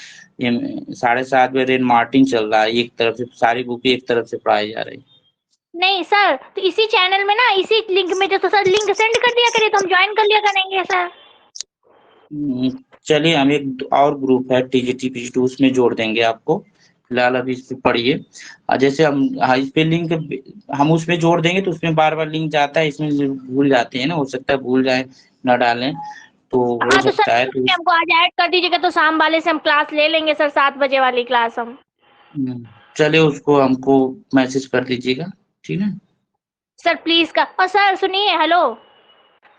7:30 बजे रेन मार्टिन चल रहा है, एक तरफ से सारी बुक एक तरफ से पढ़ाई जा रही है। नहीं सर, तो इसी चैनल में ना, इसी लिंक में जो, तो सर लिंक सेंड कर दिया करिए तो हम ज्वाइन कर लिया करेंगे सर। हम्म, चलिए हम एक और ग्रुप है टीजीटी पीजीटी, उसमें जोड़ देंगे आपको। फिलहाल अभी इस पे पढ़िए, जैसे हम इस पे लिंक हम उसमें जोड़ देंगे तो उसमें बार बार लिंक जाता है, इसमें जो भूल जाते हैं ना, हो सकता है भूल जाए ना डालें, तो हो हाँ तो सर सकता है ग्रुप तो में हमको आज ऐड कर दीजिएगा, तो शाम वाले से हम क्लास ले लेंगे सर, 7 बजे वाली क्लास हम। चलिए उसको हमको मैसेज कर दीजिएगा, ठीक है? सर प्लीज का, और सर सुनिए, हेलो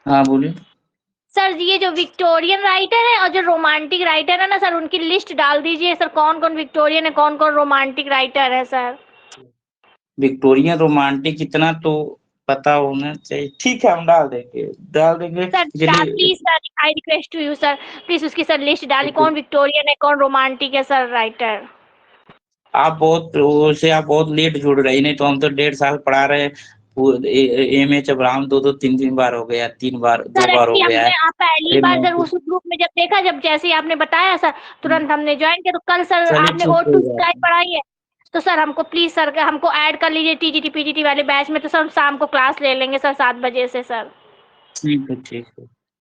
हाँ बोलिए। सर, ये जो विक्टोरियन राइटर है और जो रोमांटिक राइटर है ना सर, उनकी लिस्ट डाल दीजिए सर, कौन कौन विक्टोरियन है, कौन कौन रोमांटिक राइटर है सर। विक्टोरियन रोमांटिक इतना तो पता होना चाहिए। ठीक है, हम डाल देंगे। सर चलिए। Please sir, I request to you sir, please उसकी सर लिस्ट डालिए, कौन विक्टोरियन है कौन रोमांटिक है सर राइटर। आप बहुत लेट जुड़ रही, नहीं तो हम तो 1.5 साल पढ़ा रहे हैं। एम एच अब्राहम दो 3 बार हो गया, 3 बार, दो सर बार हो एक्चुअली गया है। हमने आप पहली अरे बार सर मैं उस ग्रुप में जब देखा, जब जैसे ही आपने बताया सर, तुरंत हमने ज्वाइन किया। तो कल सर चलिए आपने ठीक, ओ कोई टू बात स्काई नहीं। पढ़ाई है, तो सर हमको प्लीज सर हमको ऐड कर लीजिए टीजीटी पीजीटी वाले बैच में, तो सर हम शाम को क्लास ले लेंगे सर 7 बजे से सर। ठीक है, ठीक है।